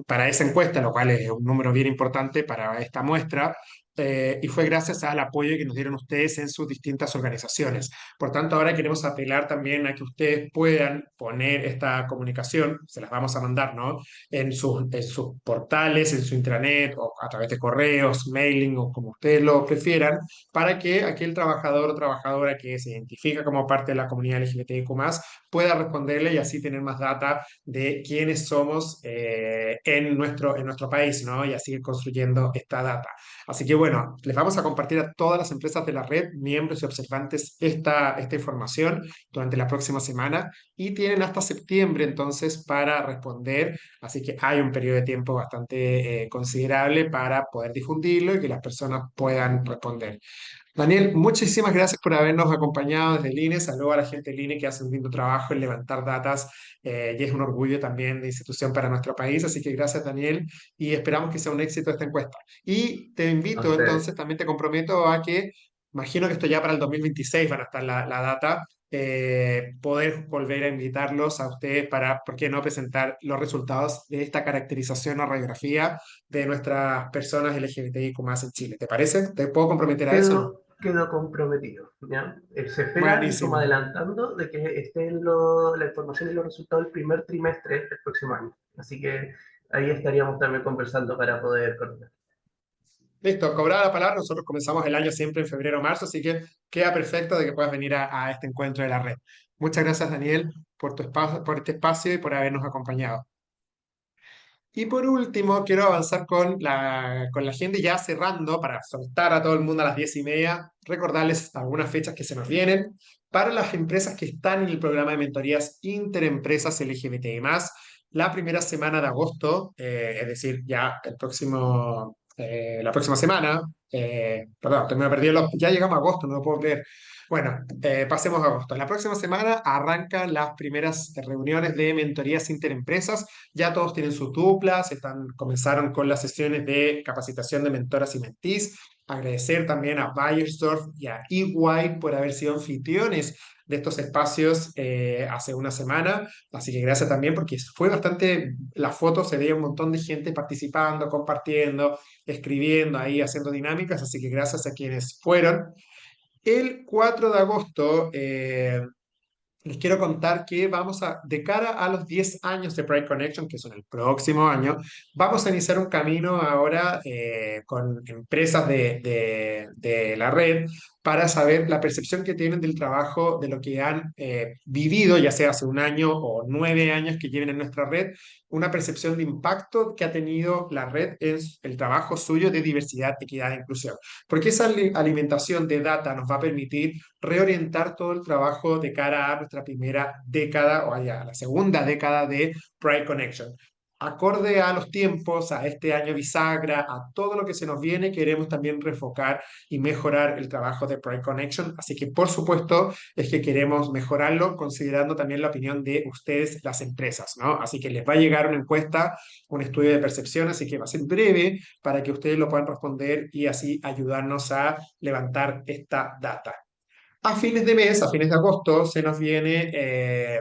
para esa encuesta, lo cual es un número bien importante para esta muestra. y fue gracias al apoyo que nos dieron ustedes en sus distintas organizaciones. Por tanto, ahora queremos apelar también a que ustedes puedan poner esta comunicación, se las vamos a mandar, ¿no? En sus portales, en su intranet, o a través de correos, mailing, o como ustedes lo prefieran, para que aquel trabajador o trabajadora que se identifica como parte de la comunidad LGBTIQ+, pueda responderle y así tener más data de quiénes somos en nuestro país, ¿no? Y así ir construyendo esta data. Así que bueno, les vamos a compartir a todas las empresas de la red, miembros y observantes, esta información durante la próxima semana y tienen hasta septiembre entonces para responder. Así que hay un periodo de tiempo bastante considerable para poder difundirlo y que las personas puedan responder. Daniel, muchísimas gracias por habernos acompañado desde el INE. Saludo a la gente del INE que hace un lindo trabajo en levantar datas y es un orgullo también de institución para nuestro país. Así que gracias, Daniel, y esperamos que sea un éxito esta encuesta. Y te A invito ustedes. entonces, también te comprometo a que, imagino que esto ya para el 2026 van a estar la data, poder volver a invitarlos a ustedes para, ¿por qué no?, presentar los resultados de esta caracterización o radiografía de nuestras personas LGBTIQ más en Chile. ¿Te parece? ¿Te puedo comprometer a eso o no? Quedo comprometido, ¿ya? Se espera, y como Buenísimo. adelantando, de que estén la información y los resultados del primer trimestre del próximo año. Así que ahí estaríamos también conversando para poder coordinar. Listo, cobrada la palabra, nosotros comenzamos el año siempre en febrero o marzo, así que queda perfecto de que puedas venir a este encuentro de la red. Muchas gracias, Daniel, por tu espacio, por este espacio y por habernos acompañado. Y por último, quiero avanzar con la agenda y ya cerrando para soltar a todo el mundo a las 10:30, recordarles algunas fechas que se nos vienen. Para las empresas que están en el programa de mentorías Interempresas LGBTI+, la primera semana de agosto, es decir, ya la próxima semana, perdón, me perdí, ya llegamos a agosto, no lo puedo creer. Bueno, pasemos a agosto. La próxima semana arrancan las primeras reuniones de mentorías interempresas. Ya todos tienen sus duplas, comenzaron con las sesiones de capacitación de mentoras y mentís. Agradecer también a Bayersdorf y a EY por haber sido anfitriones de estos espacios hace una semana. Así que gracias también porque fue bastante, las fotos se veía un montón de gente participando, compartiendo, escribiendo ahí, haciendo dinámicas. Así que gracias a quienes fueron. El 4 de agosto les quiero contar que de cara a los 10 años de Pride Connection, que son el próximo año, vamos a iniciar un camino ahora con empresas de la red para saber la percepción que tienen del trabajo, de lo que han vivido, ya sea hace un año o 9 años que lleven en nuestra red, una percepción de impacto que ha tenido la red en el trabajo suyo de diversidad, equidad e inclusión. Porque esa alimentación de data nos va a permitir reorientar todo el trabajo de cara a nuestra primera década o allá, a la segunda década de Pride Connection. Acorde a los tiempos, a este año bisagra, a todo lo que se nos viene, queremos también refocar y mejorar el trabajo de Pride Connection. Así que, por supuesto, es que queremos mejorarlo considerando también la opinión de ustedes, las empresas, ¿no? Así que les va a llegar una encuesta, un estudio de percepción, así que va a ser breve para que ustedes lo puedan responder y así ayudarnos a levantar esta data. A fines de mes, a fines de agosto, se nos viene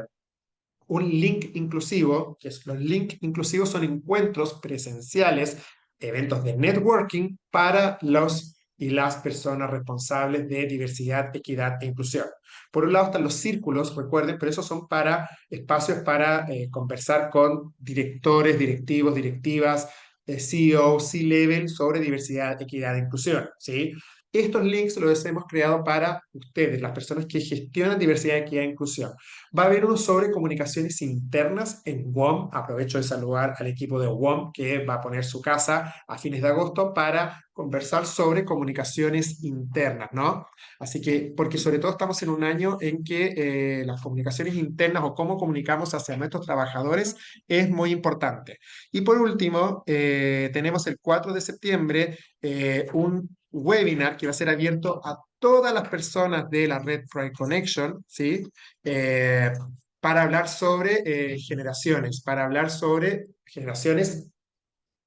un link inclusivo, los link inclusivos son encuentros presenciales, eventos de networking para los y las personas responsables de diversidad, equidad e inclusión. Por un lado están los círculos, recuerden, pero esos son para espacios para conversar con directores, directivos, directivas, CEO, C-level sobre diversidad, equidad e inclusión, ¿sí? Estos links los hemos creado para ustedes, las personas que gestionan diversidad, equidad e inclusión. Va a haber uno sobre comunicaciones internas en WOM. Aprovecho de saludar al equipo de WOM que va a poner su casa a fines de agosto para conversar sobre comunicaciones internas, ¿no? Así que, porque sobre todo estamos en un año en que las comunicaciones internas o cómo comunicamos hacia nuestros trabajadores es muy importante. Y por último, tenemos el 4 de septiembre un webinar que va a ser abierto a todas las personas de la red Pride Connection, ¿sí? Eh, para hablar sobre generaciones, para hablar sobre generaciones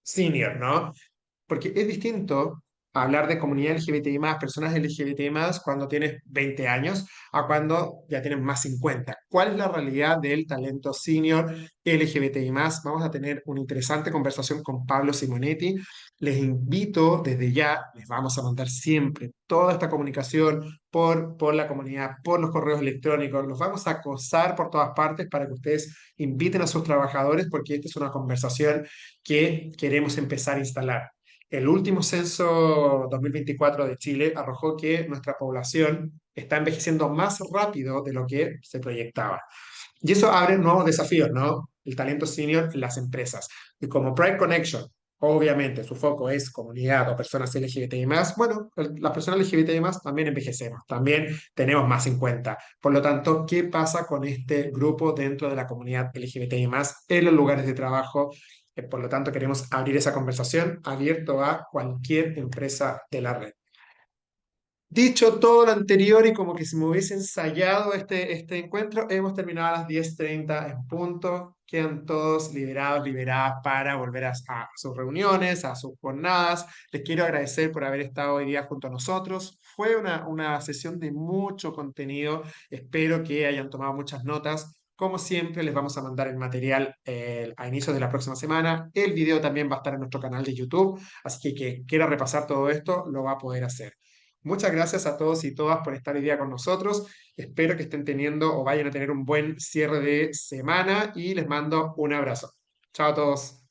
senior, ¿no? Porque es distinto hablar de comunidad LGBTI+, personas LGBTI+, cuando tienes 20 años a cuando ya tienes más 50. ¿Cuál es la realidad del talento senior LGBTI+? Vamos a tener una interesante conversación con Pablo Simonetti. Les invito desde ya, les vamos a mandar siempre toda esta comunicación por la comunidad, por los correos electrónicos, los vamos a acosar por todas partes para que ustedes inviten a sus trabajadores porque esta es una conversación que queremos empezar a instalar. El último censo 2024 de Chile arrojó que nuestra población está envejeciendo más rápido de lo que se proyectaba. Y eso abre nuevos desafíos, ¿no? El talento senior en las empresas. Y como Pride Connection, obviamente su foco es comunidad o personas LGBTI+, bueno, las personas LGBTI+, también envejecemos, también tenemos más 50. Por lo tanto, ¿qué pasa con este grupo dentro de la comunidad LGBTI+, en los lugares de trabajo? Por lo tanto, queremos abrir esa conversación abierto a cualquier empresa de la red. Dicho todo lo anterior y como que si me hubiese ensayado este encuentro, hemos terminado a las 10:30 en punto. Quedan todos liberados, liberadas para volver a sus reuniones, a sus jornadas. Les quiero agradecer por haber estado hoy día junto a nosotros. Fue una sesión de mucho contenido. Espero que hayan tomado muchas notas. Como siempre, les vamos a mandar el material a inicios de la próxima semana. El video también va a estar en nuestro canal de YouTube, así que quiera repasar todo esto, lo va a poder hacer. Muchas gracias a todos y todas por estar hoy día con nosotros. Espero que estén teniendo o vayan a tener un buen cierre de semana y les mando un abrazo. Chao a todos.